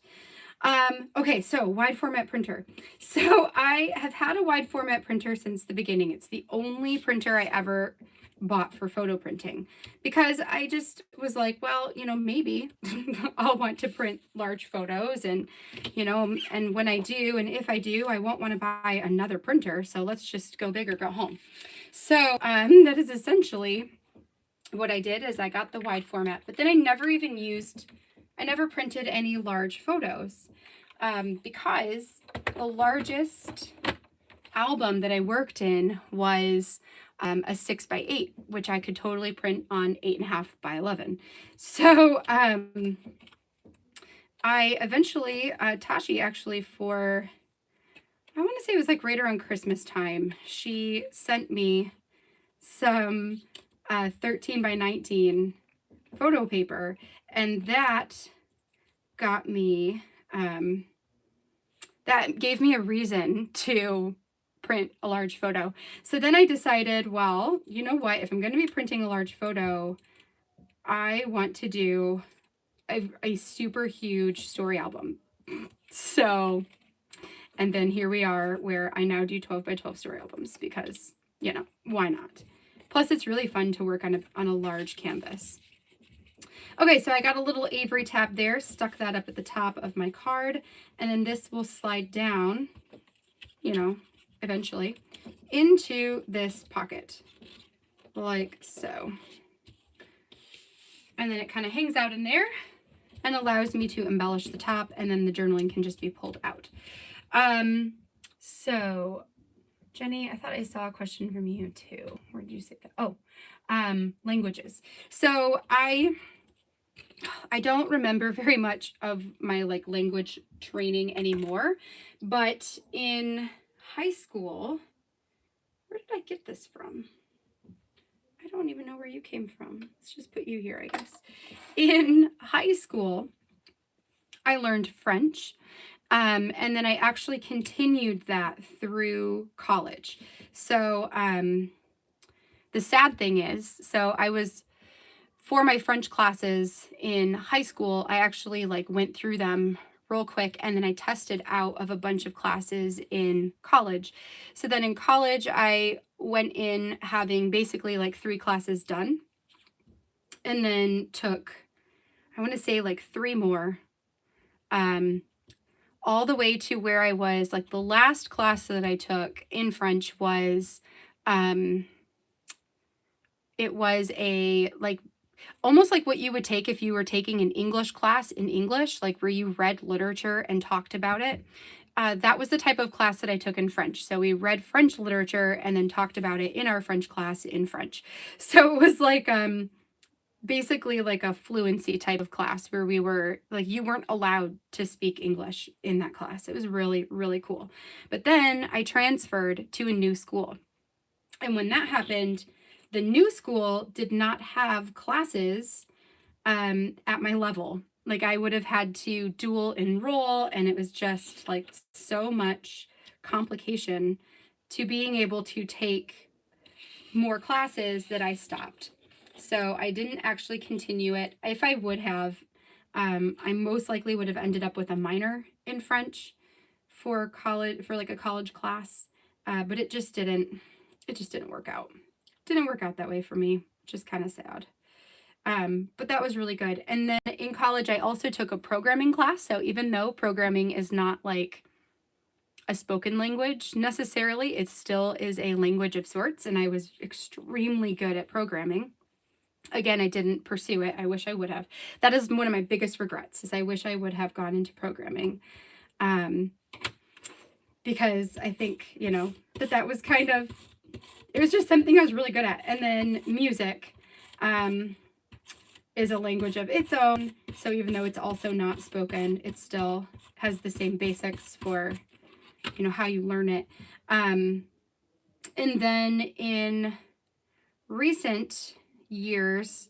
Okay, so wide format printer. So I have had a wide format printer since the beginning. It's the only printer I ever bought for photo printing, because I just was like, well, maybe I'll want to print large photos, and, and when I do, and if I do, I won't want to buy another printer. So let's just go big or go home. So that is essentially what I did. Is I got the wide format, but then I never printed any large photos, because the largest album that I worked in was a 6x8, which I could totally print on 8.5 by 11. So I eventually, Tashi actually, for, I want to say it was like right around Christmas time, she sent me some 13 by 19 photo paper, and that got me, that gave me a reason to print a large photo. So then I decided, well, you know what, if I'm going to be printing a large photo, I want to do a super huge story album. So, and then here we are, where I now do 12 by 12 story albums, because, why not? Plus, it's really fun to work on a large canvas. Okay, so I got a little Avery tab there, stuck that up at the top of my card, and then this will slide down, eventually, into this pocket, like so. And then it kind of hangs out in there and allows me to embellish the top, and then the journaling can just be pulled out. So Jenny, I thought I saw a question from you too. Where did you say that? Oh, languages. So I don't remember very much of my language training anymore, but in high school, where did I get this from? I don't even know where you came from. Let's just put you here, I guess. In high school, I learned French, and then I actually continued that through college. So the sad thing is, for my French classes in high school, I actually went through them real quick, and then I tested out of a bunch of classes in college. So then in college, I went in having basically 3 classes done, and then took, I want to say 3 more, all the way to where I was, the last class that I took in French was, it was a, almost like what you would take if you were taking an English class in English, where you read literature and talked about it. That was the type of class that I took in French. So we read French literature and then talked about it in our French class in French. So it was basically a fluency type of class, where we were you weren't allowed to speak English in that class. It was really, really cool. But then I transferred to a new school. And when that happened, the new school did not have classes at my level. I would have had to dual enroll, and it was just so much complication to being able to take more classes that I stopped. So I didn't actually continue it. If I would have, I most likely would have ended up with a minor in French for college, for a college class, but it just didn't work out. Didn't work out that way for me, which is kind of sad. But that was really good. And then in college, I also took a programming class. So even though programming is not a spoken language necessarily, it still is a language of sorts. And I was extremely good at programming. Again, I didn't pursue it. I wish I would have. That is one of my biggest regrets, is I wish I would have gone into programming. Because I think, that was kind of, it was just something I was really good at. And then music is a language of its own. So even though it's also not spoken, it still has the same basics for, how you learn it. And then in recent years,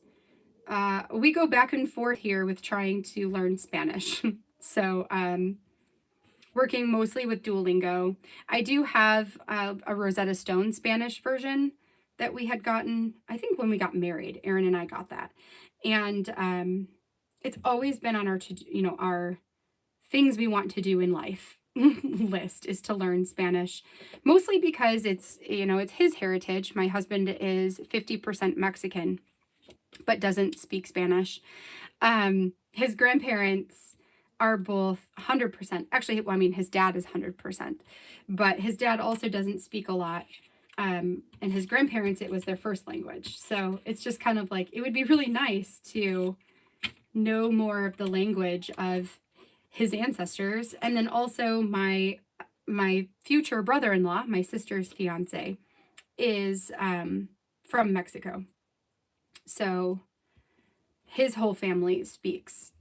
we go back and forth here with trying to learn Spanish. So working mostly with Duolingo. I do have a Rosetta Stone Spanish version that we had gotten, I think when we got married. Aaron and I got that. And it's always been on our things we want to do in life. list is to learn Spanish, mostly because it's, it's his heritage. My husband is 50% Mexican, but doesn't speak Spanish. His grandparents are both 100%. Actually, well, I mean, his dad is 100%, but his dad also doesn't speak a lot. And his grandparents, it was their first language. So it's just kind of like, it would be really nice to know more of the language of his ancestors. And then also my future brother-in-law, my sister's fiance, is from Mexico. So his whole family speaks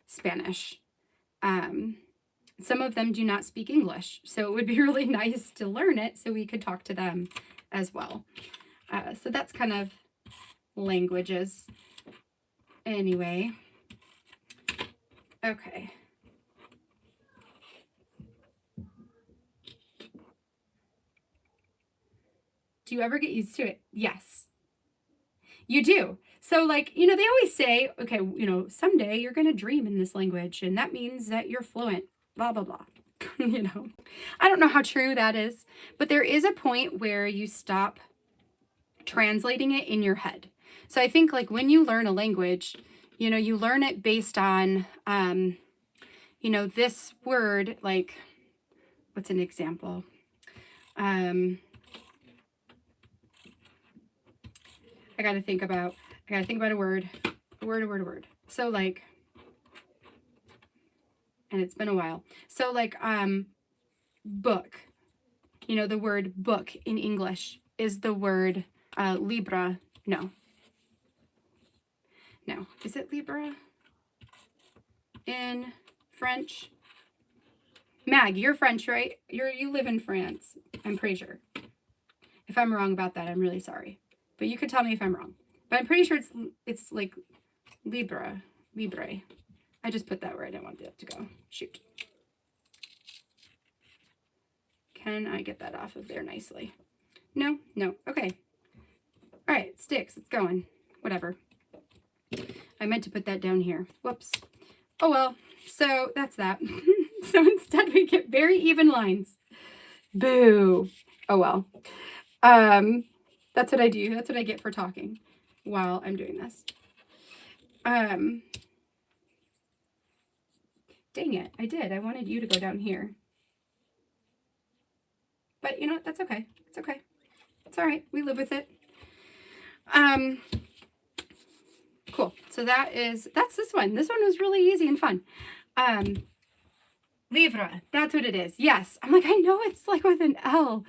Spanish. Some of them do not speak English, so it would be really nice to learn it so we could talk to them as well. So that's kind of languages. Anyway, okay. Do you ever get used to it? Yes, you do. So like, they always say, okay, someday you're going to dream in this language and that means that you're fluent, blah, blah, blah. I don't know how true that is, but there is a point where you stop translating it in your head. So I think like when you learn a language, you learn it based on, this word, like, what's an example? I got to think about a word. So like, and it's been a while. So like, book, the word book in English is the word, libra. No, is it libra in French? Mag, you're French, right? You live in France, I'm pretty sure. If I'm wrong about that, I'm really sorry. But you could tell me if I'm wrong. But I'm pretty sure it's like libre. I just put that where I didn't want it to go. Shoot. Can I get that off of there nicely? No. Okay. All right, sticks. It's going. Whatever. I meant to put that down here. Whoops. Oh well. So that's that. So instead we get very even lines. Boo. Oh well. That's what I do. That's what I get for talking while I'm doing this. Dang it. I did. I wanted you to go down here. But you know what? That's okay. It's okay. It's all right. We live with it. Cool. So that's this one. This one was really easy and fun. Livre. That's what it is. Yes. I'm like, I know it's like with an L.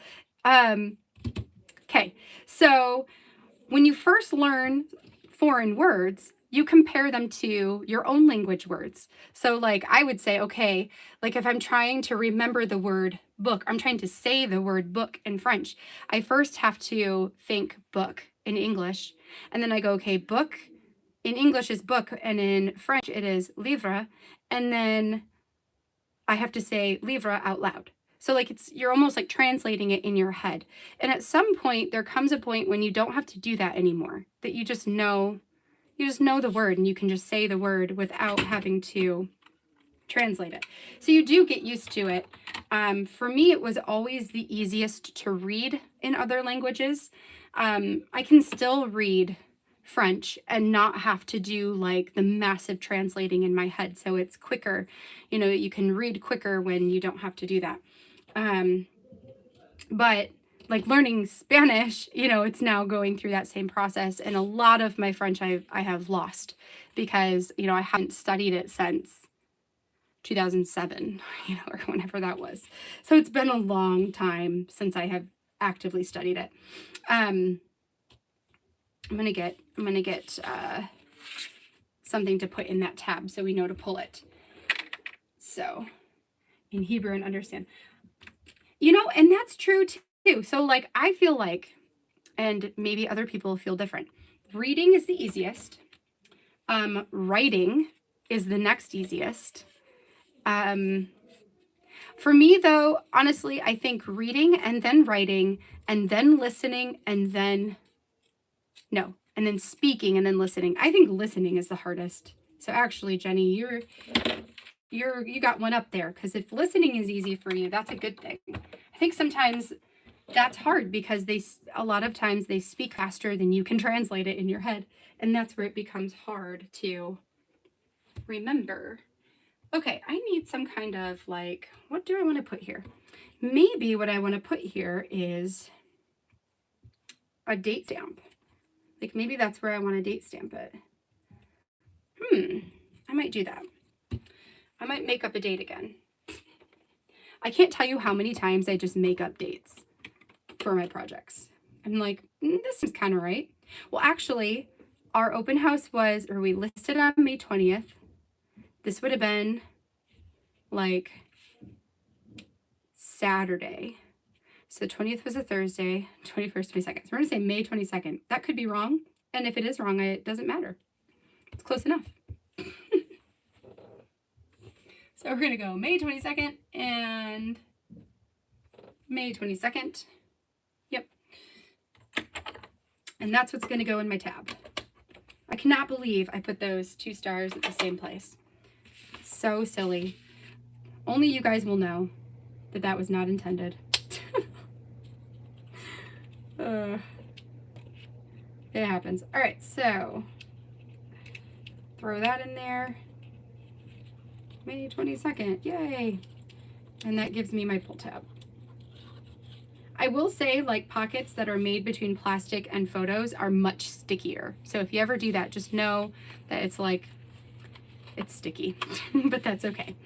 Okay. So when you first learn foreign words, you compare them to your own language words. So like I would say, okay, like if I'm trying to remember the word book, I'm trying to say the word book in French, I first have to think book in English. And then I go, okay, book in English is book and in French it is livre. And then I have to say livre out loud. So like you're almost like translating it in your head. And at some point there comes a point when you don't have to do that anymore, that you just know the word and you can just say the word without having to translate it. So you do get used to it. For me, it was always the easiest to read in other languages. I can still read French and not have to do like the massive translating in my head. So it's quicker, you can read quicker when you don't have to do that. But like learning Spanish, it's now going through that same process. And a lot of my French I have lost because, I haven't studied it since 2007, or whenever that was. So it's been a long time since I have actively studied it. I'm going to get something to put in that tab so we know to pull it. So in Hebrew and understand, and that's true too. So like, I feel like, and maybe other people feel different. Reading is the easiest. Writing is the next easiest. For me though, honestly, I think reading and then writing and then listening and then speaking and then listening. I think listening is the hardest. So actually, Jenny, you got one up there, because if listening is easy for you, that's a good thing. I think sometimes that's hard because a lot of times they speak faster than you can translate it in your head, and that's where it becomes hard to remember. Okay, I need some kind of like, what do I want to put here? Maybe what I want to put here is a date stamp. Like maybe that's where I want to date stamp it. I might do that. I might make up a date again. I can't tell you how many times I just make up dates for my projects. I'm like, this is kind of right. Well, actually, our open house we listed on May 20th. This would have been like Saturday. So 20th was a Thursday, 21st, 22nd. So we're going to say May 22nd. That could be wrong. And if it is wrong, it doesn't matter. It's close enough. So we're going to go May 22nd and May 22nd. Yep. And that's what's going to go in my tab. I cannot believe I put those 2 stars at the same place. So silly. Only you guys will know that that was not intended. It happens. All right, so throw that in there. May 22nd, yay. And that gives me my pull tab. I will say, like, pockets that are made between plastic and photos are much stickier. So if you ever do that, just know that it's like, it's sticky, but that's okay.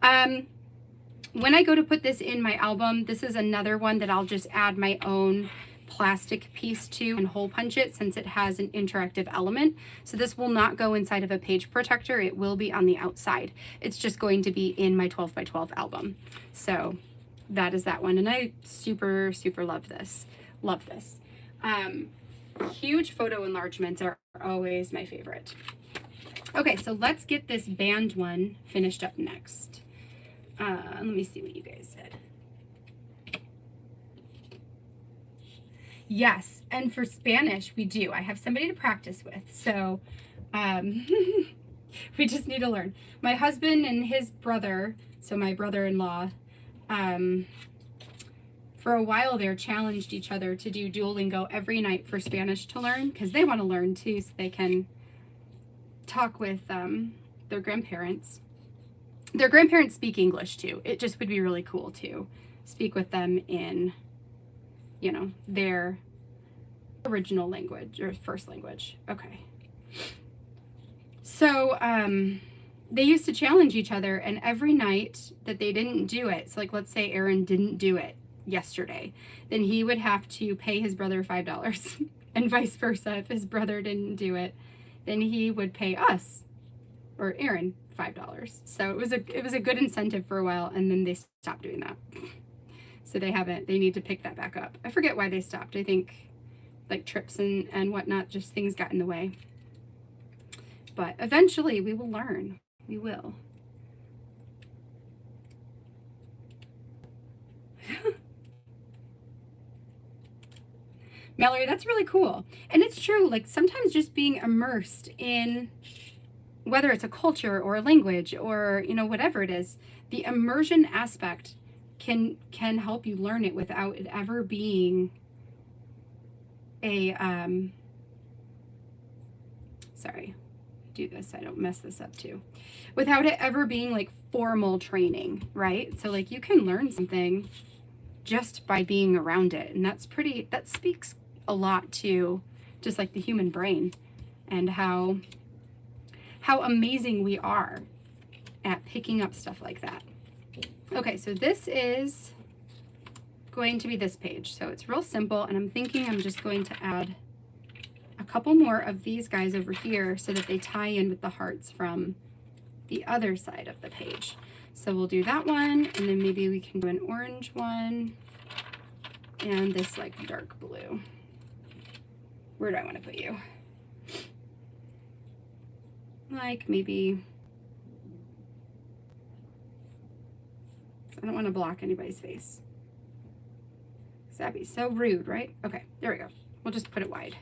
When I go to put this in my album, this is another one that I'll just add my own plastic piece to and hole punch it, since it has an interactive element. So this will not go inside of a page protector. It will be on the outside. It's just going to be in my 12 by 12 album. So that is that one. And I super, super love this. Love this. Huge photo enlargements are always my favorite. Okay, so let's get this band one finished up next. Let me see what you guys said. Yes, and for Spanish, we do. I have somebody to practice with, so we just need to learn. My husband and his brother, so my brother-in-law, for a while there challenged each other to do Duolingo every night for Spanish to learn, because they want to learn too, so they can talk with their grandparents. Their grandparents speak English too. It just would be really cool to speak with them in, you know, their original language or first language. Okay. So they used to challenge each other, and every night that they didn't do it, so like let's say Aaron didn't do it yesterday, then he would have to pay his brother $5 and vice versa. If his brother didn't do it, then he would pay us or Aaron $5. So it was a good incentive for a while, and then they stopped doing that. So they need to pick that back up. I forget why they stopped. I think like trips and whatnot, just things got in the way. But eventually we will learn. We will. Mallory, that's really cool. And it's true, like sometimes just being immersed in, whether it's a culture or a language or, you know, whatever it is, the immersion aspect can help you learn it without it ever being a, sorry, do this, I don't mess this up too. Without it ever being like formal training, right? So like you can learn something just by being around it. And that speaks a lot to just like the human brain and how amazing we are at picking up stuff like that. Okay, so this is going to be this page. So it's real simple, and I'm thinking I'm just going to add a couple more of these guys over here so that they tie in with the hearts from the other side of the page. So we'll do that one, and then maybe we can do an orange one and this like dark blue. Where do I want to put you? Like maybe, I don't want to block anybody's face. That'd be so rude, right? Okay, there we go. We'll just put it wide.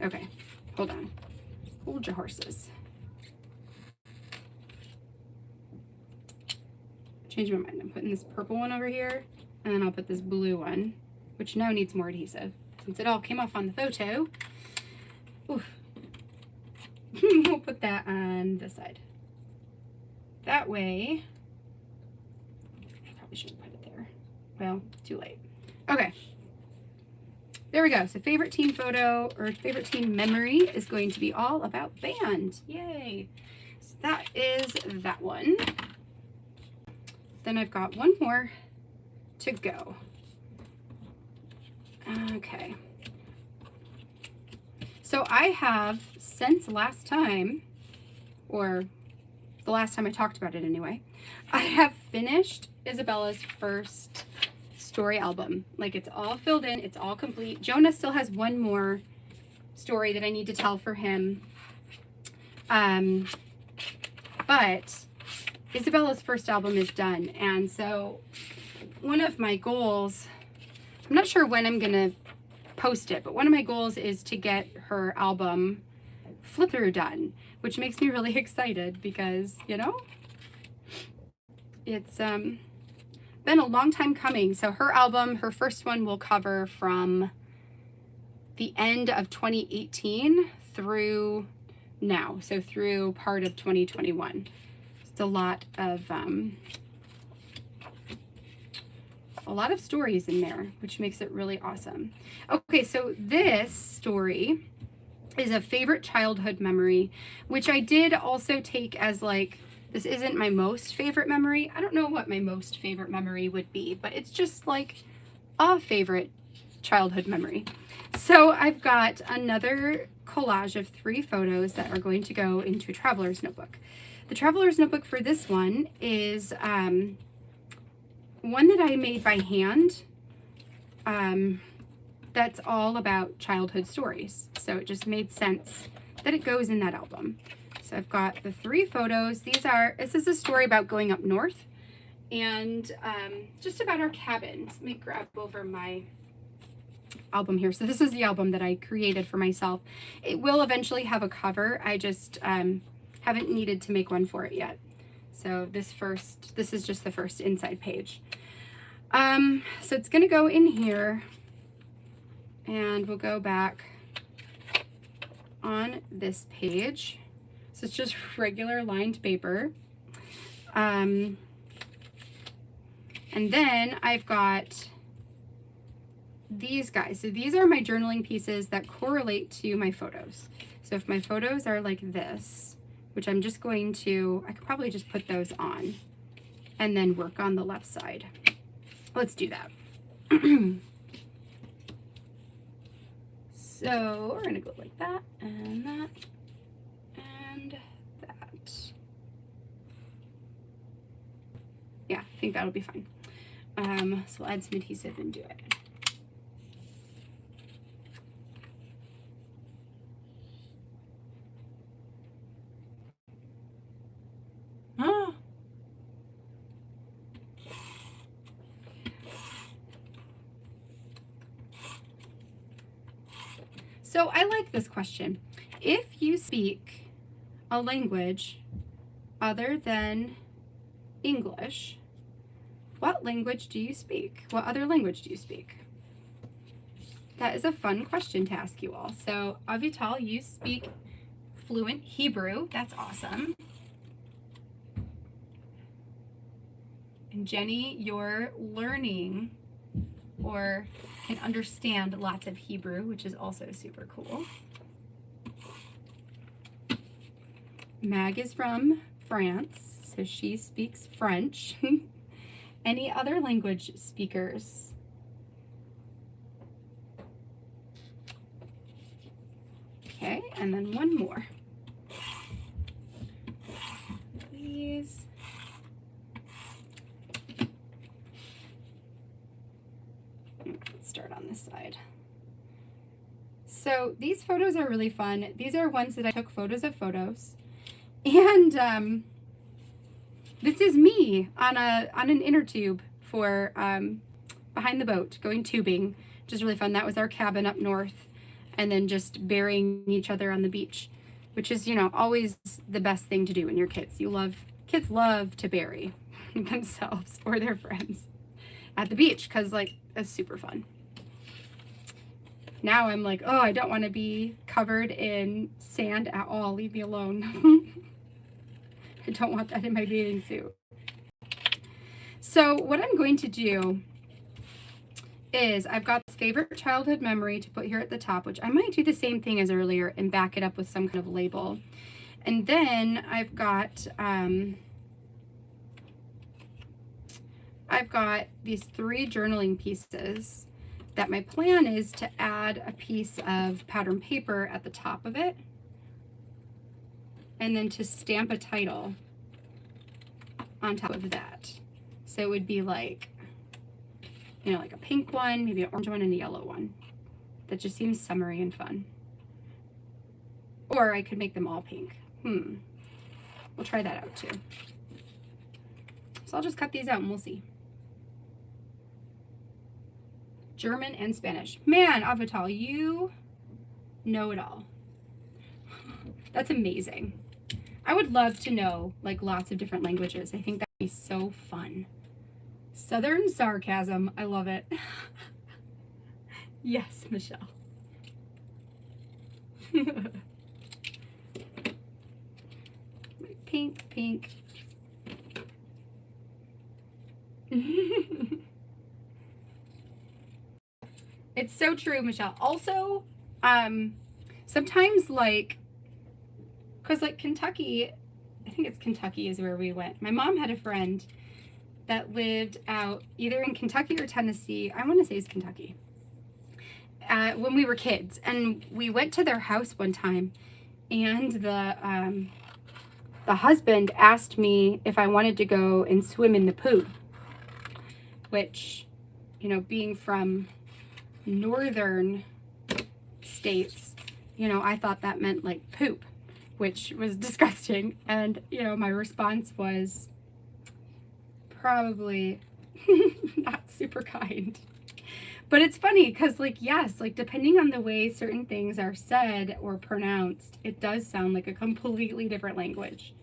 Okay, hold on. Hold your horses. Change my mind. I'm putting this purple one over here, and then I'll put this blue one, which now needs more adhesive. Since it all came off on the photo, oof. We'll put that on this side. That way, I probably shouldn't put it there. Well, too late. Okay. There we go. So favorite teen photo or favorite teen memory is going to be all about band. Yay. So that is that one. Then I've got one more to go. Okay. So I have, since last time, or the last time I talked about it anyway, I have finished Isabella's first story album. Like, it's all filled in, it's all complete. Jonah still has one more story that I need to tell for him. But Isabella's first album is done, and so one of my goals, I'm not sure when I'm gonna post it, but one of my goals is to get her album flip through done, which makes me really excited because, you know, it's been a long time coming. So her album, her first one, will cover from the end of 2018 through now, so through part of 2021. It's a lot of stories in there, which makes it really awesome. Okay, so this story is a favorite childhood memory, which I did also take as like, this isn't my most favorite memory. I don't know what my most favorite memory would be, but it's just like a favorite childhood memory. So I've got another collage of 3 photos that are going to go into a traveler's notebook. The traveler's notebook for this one is one that I made by hand. That's all about childhood stories. So it just made sense that it goes in that album. So I've got the 3 photos. This is a story about going up north and just about our cabin. Let me grab over my album here. So this is the album that I created for myself. It will eventually have a cover. I just haven't needed to make one for it yet. So this is just the first inside page. So it's gonna go in here, and we'll go back on this page. So it's just regular lined paper. And then I've got these guys. So these are my journaling pieces that correlate to my photos. So if my photos are like this, which I'm just going to, I could probably just put those on and then work on the left side. Let's do that. So we're gonna go like that and that and that. Yeah, I think that'll be fine. So we'll add some adhesive and do it. So I like this question. If you speak a language other than English, what language do you speak? What other language do you speak? That is a fun question to ask you all. So Avital, you speak fluent Hebrew. That's awesome. And Jenny, you're learning or can understand lots of Hebrew, which is also super cool. Mag is from France, so she speaks French. Any other language speakers? Okay, and then one more. Please. Let's start on this side. So these photos are really fun. These are ones that I took photos of photos. And this is me on an inner tube for behind the boat, going tubing, which is really fun. That was our cabin up north. and then just burying each other on the beach, which is, you know, always the best thing to do when you're kids. Kids love to bury themselves or their friends at the beach because, like, it's super fun. Now I'm like, oh, I don't want to be covered in sand at all. Leave me alone. I don't want that in my bathing suit. So what I'm going to do is I've got this favorite childhood memory to put here at the top, which I might do the same thing as earlier and back it up with some kind of label. And then I've got these 3 journaling pieces that my plan is to add a piece of pattern paper at the top of it, and then to stamp a title on top of that. So it would be like, you know, like a pink one, maybe an orange one, and a yellow one. That just seems summery and fun. Or I could make them all pink. We'll try that out too. So I'll just cut these out and we'll see. German and Spanish. Man, Avital, you know it all. That's amazing. I would love to know like lots of different languages. I think that'd be so fun. Southern sarcasm. I love it. Yes, Michelle. Pink, pink. It's so true, Michelle. Also, sometimes like, cause like Kentucky, I think it's Kentucky is where we went. My mom had a friend that lived out either in Kentucky or Tennessee. I want to say it's Kentucky. When we were kids, and we went to their house one time, and the husband asked me if I wanted to go and swim in the pool, which, you know, being from northern states, you know, I thought that meant like poop, which was disgusting. And, you know, my response was probably not super kind. But it's funny because, like, yes, like depending on the way certain things are said or pronounced, it does sound like a completely different language.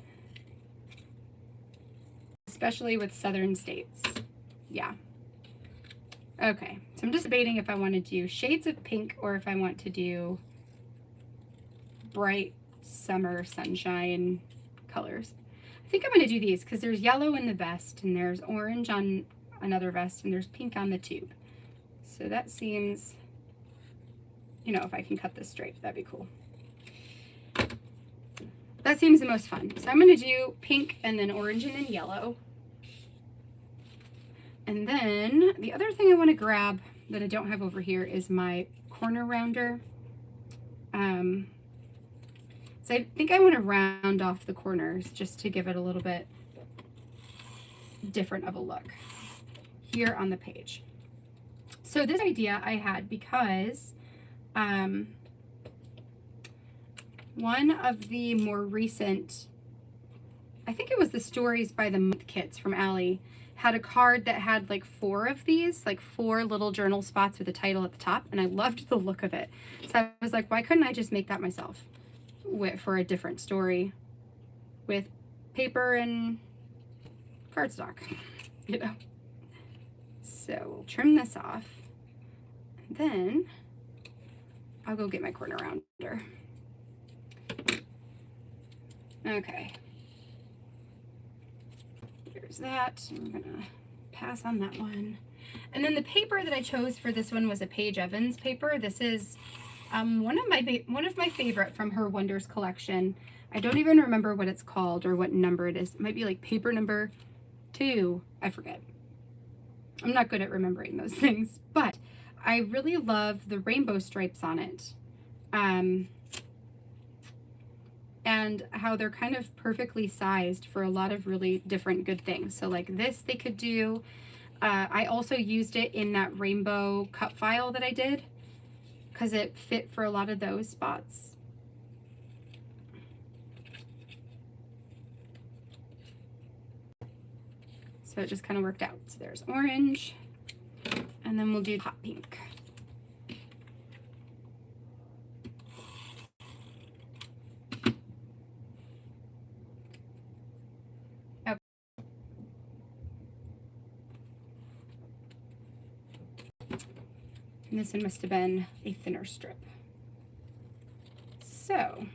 Especially with southern states. Yeah. Okay, so I'm just debating if I want to do shades of pink or if I want to do bright summer sunshine colors. I think I'm going to do these because there's yellow in the vest and there's orange on another vest and there's pink on the tube. So that seems, you know, if I can cut this straight, that'd be cool. That seems the most fun. So I'm going to do pink and then orange and then yellow. And then the other thing I want to grab that I don't have over here is my corner rounder. So I think I want to round off the corners just to give it a little bit different of a look here on the page. So this idea I had because one of the more recent, I think it was the Stories by the Month kits from Allie, had a card that had like 4 of these, like 4 little journal spots with a title at the top, and I loved the look of it. So I was like, why couldn't I just make that myself for a different story with paper and cardstock, you know? So we'll trim this off, and then I'll go get my corner rounder. Okay. There's that. I'm gonna pass on that one. And then the paper that I chose for this one was a Paige Evans paper. This is one of my favorite from her Wonders collection. I don't even remember what it's called or what number it is. It might be like paper number 2. I forget. I'm not good at remembering those things, but I really love the rainbow stripes on it. And how they're kind of perfectly sized for a lot of really different good things. So like this they could do. I also used it in that rainbow cut file that I did because it fit for a lot of those spots. So it just kind of worked out. So there's orange, and then we'll do hot pink. And this one must have been a thinner strip. So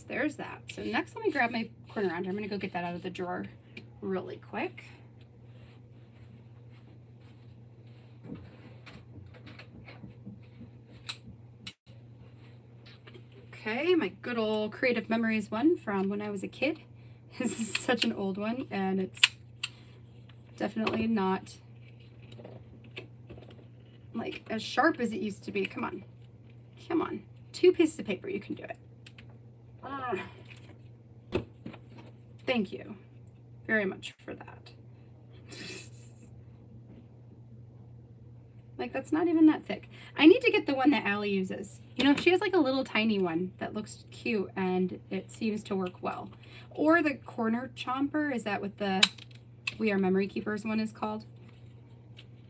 there's that. So next, let me grab my corner rounder. I'm gonna go get that out of the drawer really quick. Okay, my good old Creative Memories one from when I was a kid. This is such an old one, and it's definitely not like as sharp as it used to be. Come on. Come on. 2 pieces of paper, you can do it. Thank you very much for that. Like, that's not even that thick. I need to get the one that Allie uses. You know, she has like a little tiny one that looks cute and it seems to work well. Or the corner chomper, is that what the We Are Memory Keepers one is called?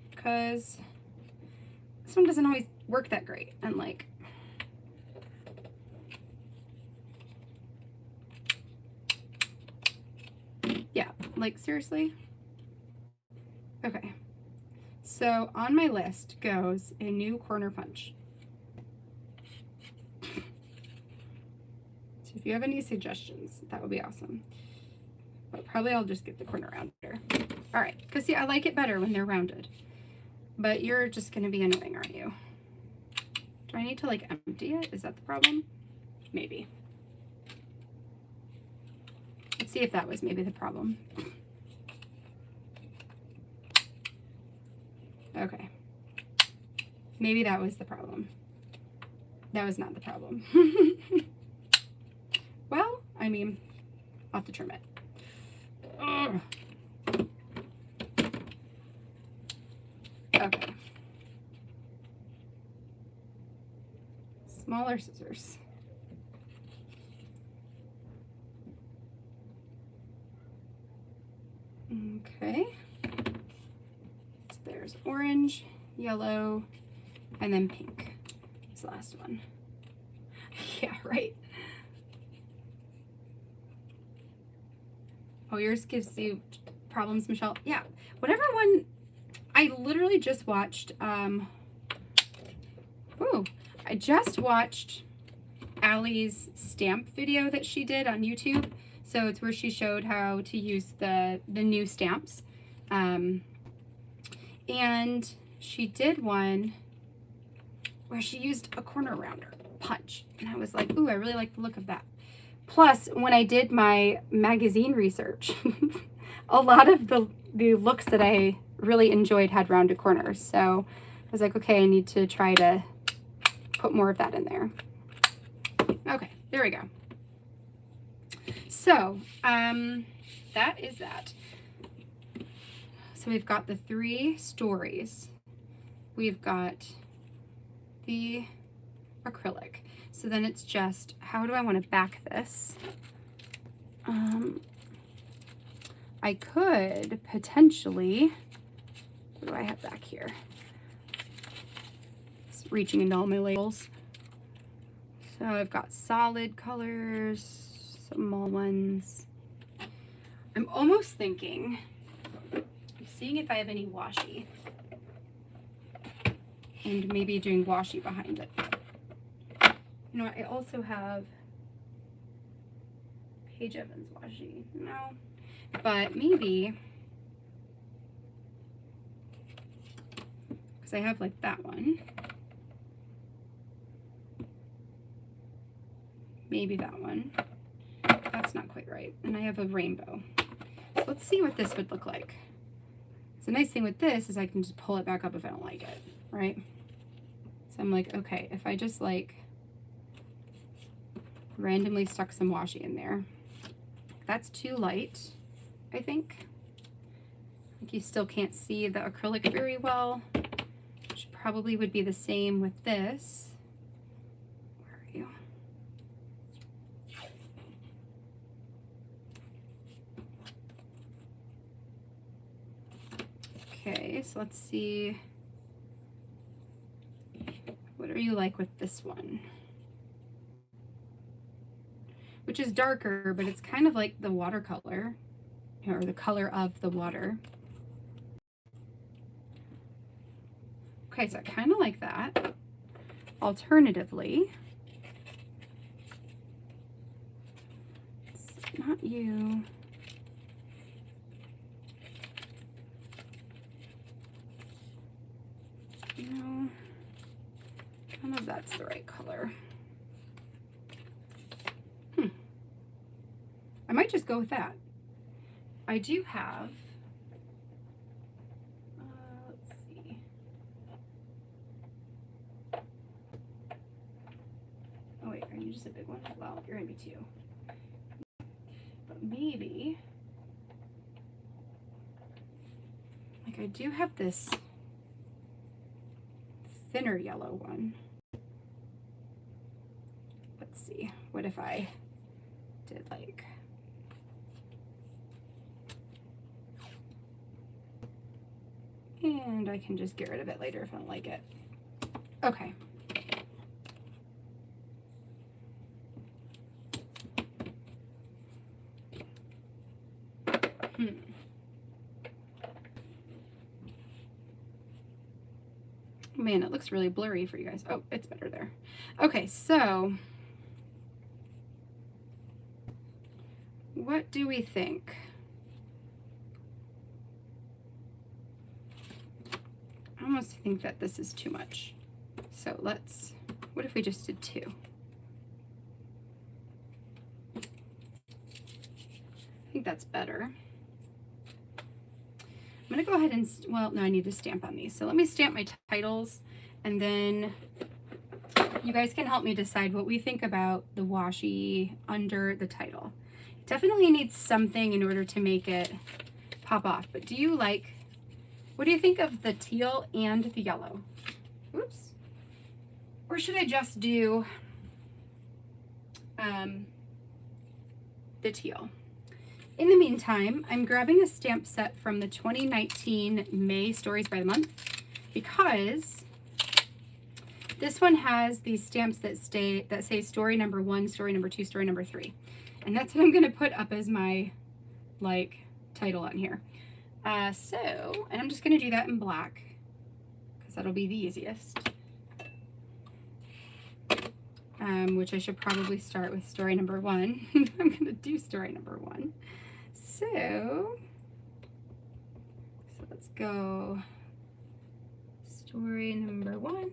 Because this one doesn't always work that great. And like, yeah, like seriously? Okay. So on my list goes a new corner punch. So if you have any suggestions, that would be awesome. But probably I'll just get the corner rounder. All right, because see, I like it better when they're rounded. But you're just going to be annoying, aren't you? Do I need to like empty it? Is that the problem? Maybe. Let's see if that was maybe the problem. Okay. Maybe that was the problem. That was not the problem. Well, I mean, I'll have to trim it. Ugh. Okay. Smaller scissors. Okay. So there's orange, yellow, and then pink. This last one. Yeah, right. Oh, yours gives you problems, Michelle? Yeah. Whatever one, I literally just watched, I just watched Allie's stamp video that she did on YouTube. So it's where she showed how to use the new stamps. And she did one where she used a corner rounder punch. And I was like, ooh, I really like the look of that. Plus, when I did my magazine research, a lot of the looks that I really enjoyed had rounded corners. So I was like, okay, I need to try to put more of that in there. Okay, there we go. So, that is that. So we've got the 3 stories. We've got the acrylic. So then it's just, how do I want to back this? I could potentially, what do I have back here? It's reaching into all my labels. So I've got solid colors, small ones. I'm almost thinking, seeing if I have any washi, and maybe doing washi behind it. You know, I also have Paige Evans washi. No, but maybe, because I have like that one. Maybe that one. That's not quite right. And I have a rainbow. So let's see what this would look like. So the nice thing with this is I can just pull it back up if I don't like it, right? So I'm like, okay, if I just like randomly stuck some washi in there, that's too light, I think. Like you still can't see the acrylic very well, which probably would be the same with this. Where are you? Okay, so let's see. What are you like with this one? which is darker, but it's kind of like the watercolor, or the color of the water. Okay, so I kind of like that. Alternatively, it's not you. No, I don't know if that's the right color. I might just go with that. I do have, let's see. Oh wait, are you just a big one? Well, you're gonna be two. But maybe, like I do have this thinner yellow one. Let's see, what if I did like, and I can just get rid of it later if I don't like it. Okay. Man, it looks really blurry for you guys. Oh, it's better there. Okay, so what do we think? I almost think that this is too much. So let's, what if we just did two? I think that's better. I'm gonna go ahead and, well, no, I need to stamp on these. So let me stamp my titles, and then you guys can help me decide what we think about the washi under the title. Definitely needs something in order to make it pop off. But do you like, what do you think of the teal and the yellow? Oops. Or should I just do the teal? In the meantime, I'm grabbing a stamp set from the 2019 May Stories by the Month, because this one has these stamps that say story number 1, story number 2, story number 3. And that's what I'm gonna put up as my like title on here. And I'm just gonna do that in black, because that'll be the easiest. Which I should probably start with story number 1. I'm gonna do story number 1. So let's go story number 1.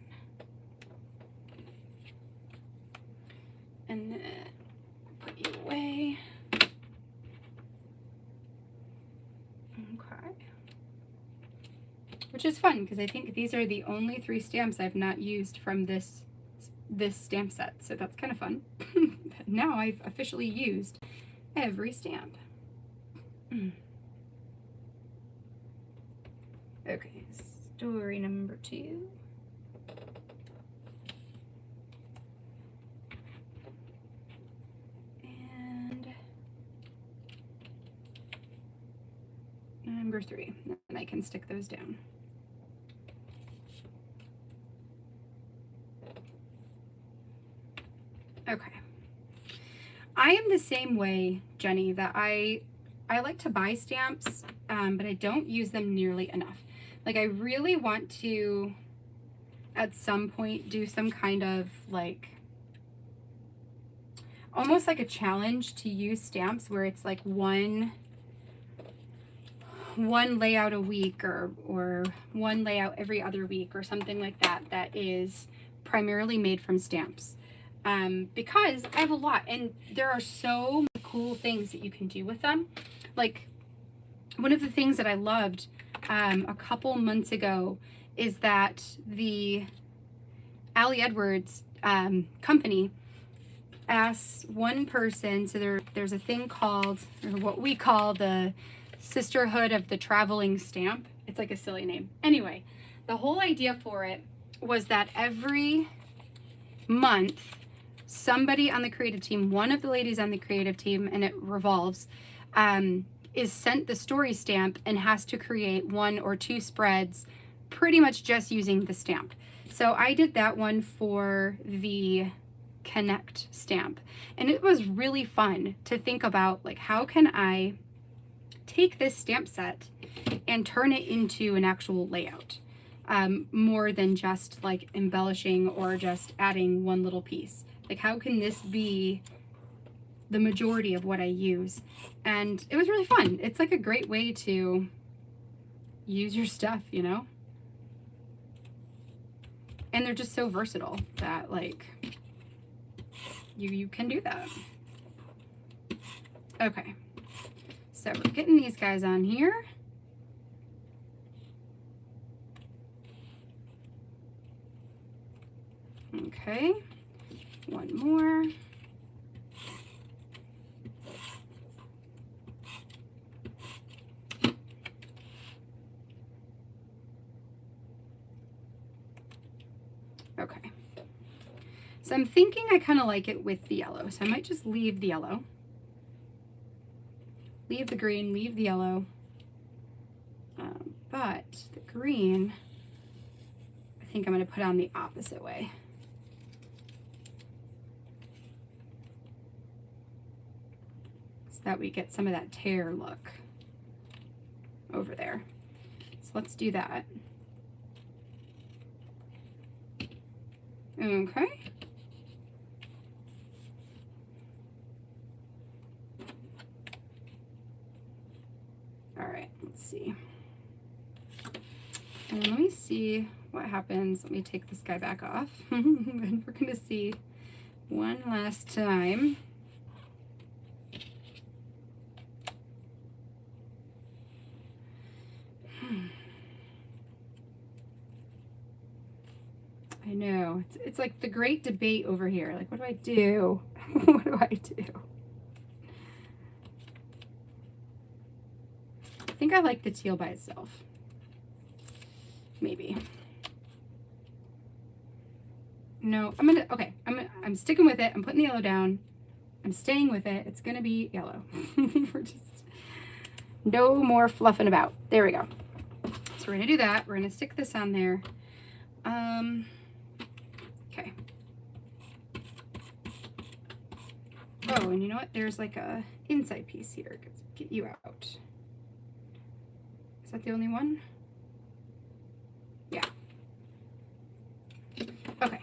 And then put you away. Okay. Which is fun, because I think these are the only 3 stamps I've not used from this stamp set. So that's kind of fun. Now I've officially used every stamp. Okay, story number 2. And number 3. And I can stick those down. Okay. I am the same way, Jenny, that I like to buy stamps, but I don't use them nearly enough. Like, I really want to, at some point, do some kind of, like, almost like a challenge to use stamps where it's like one layout a week, or one layout every other week, or something like that, that is primarily made from stamps. Because I have a lot, and there are so many cool things that you can do with them. Like, one of the things that I loved a couple months ago is that the Ali Edwards company asks one person, so there's a thing called, or what we call, the Sisterhood of the Traveling Stamp. It's like a silly name. Anyway, the whole idea for it was that every month, somebody on the creative team, one of the ladies on the creative team, and it revolves, is sent the story stamp and has to create 1 or 2 spreads pretty much just using the stamp. So I did that one for the Connect stamp. And it was really fun to think about, like, how can I take this stamp set and turn it into an actual layout, more than just like embellishing or just adding one little piece. Like, how can this be the majority of what I use? And it was really fun. It's like a great way to use your stuff, you know? And they're just so versatile that, like, you can do that. Okay, so we're getting these guys on here. Okay, one more. Okay, so I'm thinking I kind of like it with the yellow, so I might just leave the yellow. Leave the green, leave the yellow. But the green, I think I'm going to put on the opposite way. So that we get some of that tear look over there. So let's do that. Okay. All right, let's see. And let me see what happens. Let me take this guy back off. And we're gonna see one last time. I know, it's like the great debate over here. Like, what do I do? What do I do? I think I like the teal by itself. Maybe. No, I'm sticking with it. I'm putting the yellow down. I'm staying with it. It's gonna be yellow. We're just, no more fluffing about. There we go. So we're gonna do that. We're gonna stick this on there. Okay. Oh, and you know what? There's like a inside piece here. Let's get you out. Is that the only one? Yeah. Okay,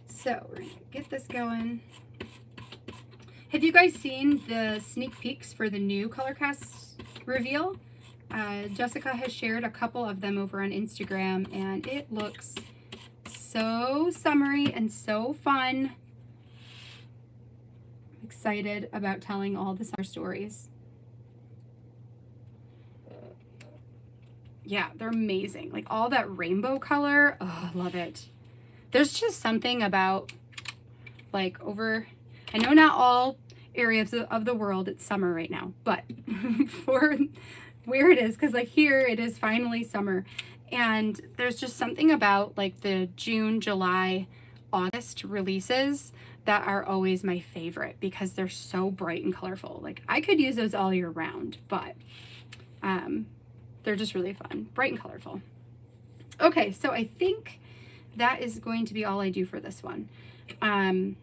so we're gonna get this going. Have you guys seen the sneak peeks for the new Colorcast reveal? Jessica has shared a couple of them over on Instagram, and it looks so summery and so fun. I'm excited about telling all the summer stories. Yeah, they're amazing. Like, all that rainbow color. Oh, I love it. There's just something about, like, I know not all areas of the world it's summer right now, but for where it is, because like here it is finally summer, and there's just something about like the June, July, August releases that are always my favorite because they're so bright and colorful. Like, I could use those all year round, but they're just really fun, bright and colorful. Okay, so I think that is going to be all I do for this one. I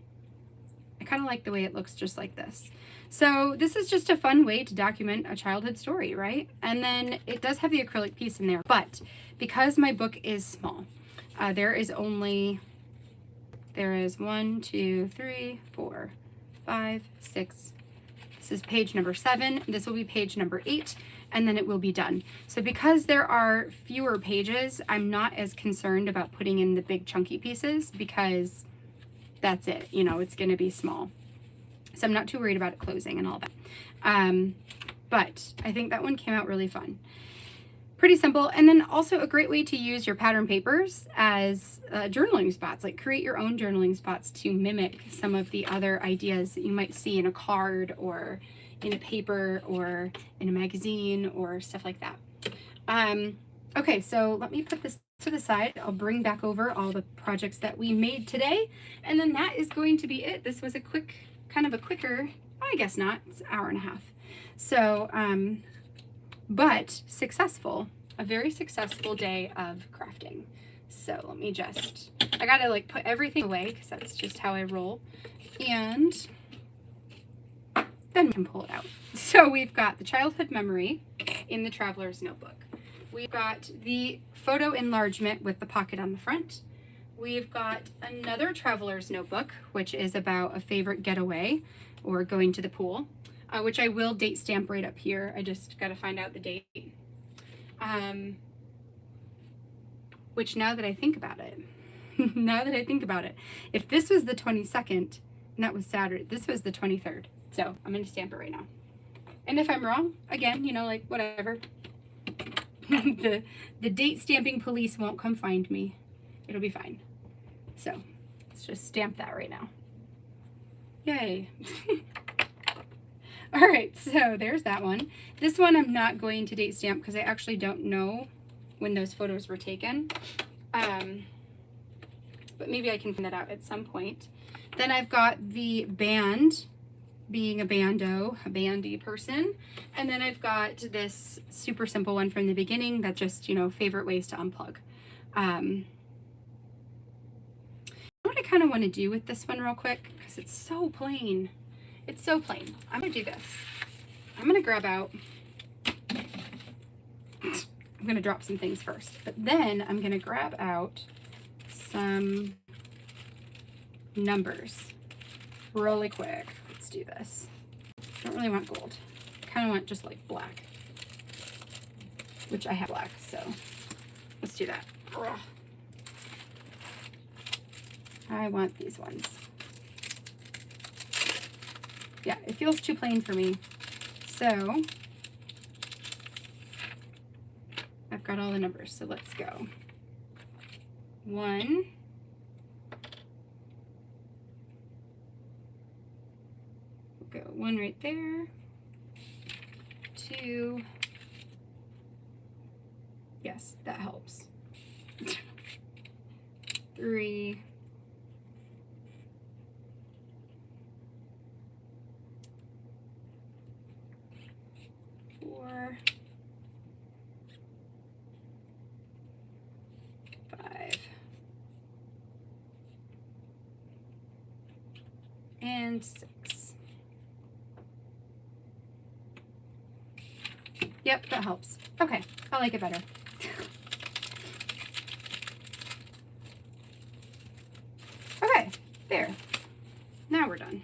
kind of like the way it looks just like this. So this is just a fun way to document a childhood story, right? And then it does have the acrylic piece in there, but because my book is small, there is 1, 2, 3, 4, 5, 6. This is page number 7. This will be page number 8, and then it will be done. So because there are fewer pages, I'm not as concerned about putting in the big chunky pieces because that's it, you know, it's going to be small. So I'm not too worried about it closing and all that. But I think that one came out really fun. Pretty simple. And then also a great way to use your pattern papers as journaling spots, like create your own journaling spots to mimic some of the other ideas that you might see in a card or in a paper or in a magazine or stuff like that. Okay, so let me put this to the side. I'll bring back over all the projects that we made today, and then that is going to be it. This was a quick, kind of a quicker, I guess not, it's an hour and a half. So, but successful, a very successful day of crafting. So let me just, I gotta like put everything away because that's just how I roll. And then we can pull it out. So we've got the childhood memory in the traveler's notebook. We've got the photo enlargement with the pocket on the front. We've got another traveler's notebook, which is about a favorite getaway or going to the pool, which I will date stamp right up here. I just got to find out the date. Which now that I think about it, if this was the 22nd and that was Saturday, this was the 23rd. So I'm going to stamp it right now. And if I'm wrong, again, you know, like whatever. the date stamping police won't come find me. It'll be fine. So let's just stamp that right now. Yay. All right, so there's that one. This one I'm not going to date stamp because I actually don't know when those photos were taken. But maybe I can find that out at some point. Then I've got the band, being a bandy person. And then I've got this super simple one from the beginning that's just, you know, favorite ways to unplug. What I kind of want to do with this one real quick, because it's so plain. It's so plain. I'm going to do this. I'm going to grab out, I'm going to drop some things first, but then I'm going to grab out some numbers really quick. Let's do this. Don't really want gold. Kind of want just like black, which I have black, so let's do that. Ugh. I want these ones. Yeah, it feels too plain for me. So I've got all the numbers, so let's go. 1, we'll go 1 right there. 2, yes, that helps. 3, 4, 5, and 6. Yep, that helps. Okay, I like it better. Okay, there. Now we're done.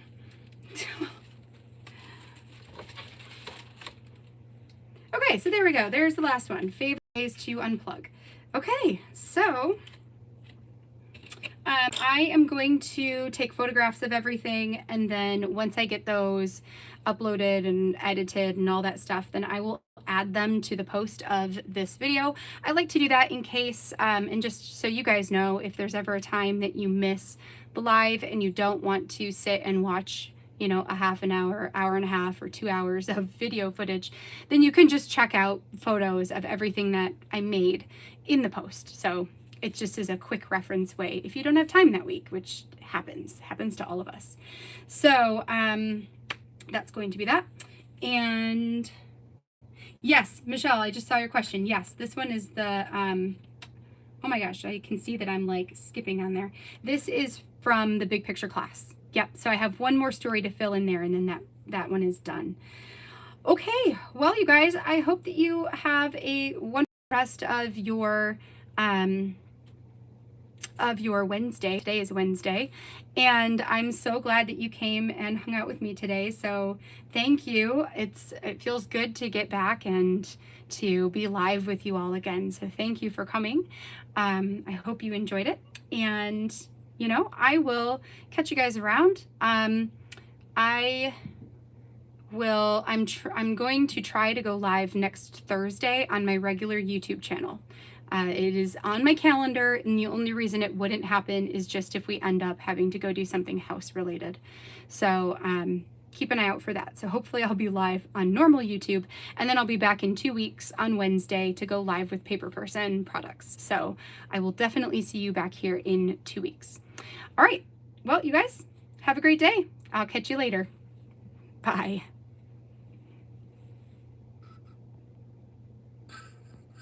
Okay, so there we go. There's the last one. Favorite ways to unplug. Okay, so I am going to take photographs of everything, and then once I get those uploaded and edited and all that stuff, then I will add them to the post of this video. I like to do that in case, and just so you guys know, if there's ever a time that you miss the live and you don't want to sit and watch, you know, a half an hour, hour and a half, or 2 hours of video footage, then you can just check out photos of everything that I made in the post. So it just is a quick reference way if you don't have time that week, which happens to all of us. So that's going to be that. And yes, Michelle, I just saw your question. Yes, this one is the, oh my gosh, I can see that I'm like skipping on there. This is from the big picture class. Yep, so I have one more story to fill in there, and then that one is done. Okay, well, you guys, I hope that you have a wonderful rest of your Wednesday. Today is Wednesday, and I'm so glad that you came and hung out with me today. So thank you. It feels good to get back and to be live with you all again. So thank you for coming. I hope you enjoyed it, and you know, I will catch you guys around. I'm going to try to go live next Thursday on my regular YouTube channel. It is on my calendar, and the only reason it wouldn't happen is just if we end up having to go do something house related. So keep an eye out for that. So hopefully I'll be live on normal YouTube, and then I'll be back in 2 weeks on Wednesday to go live with Paper Person products. So I will definitely see you back here in 2 weeks. All right, well, you guys, have a great day. I'll catch you later. Bye.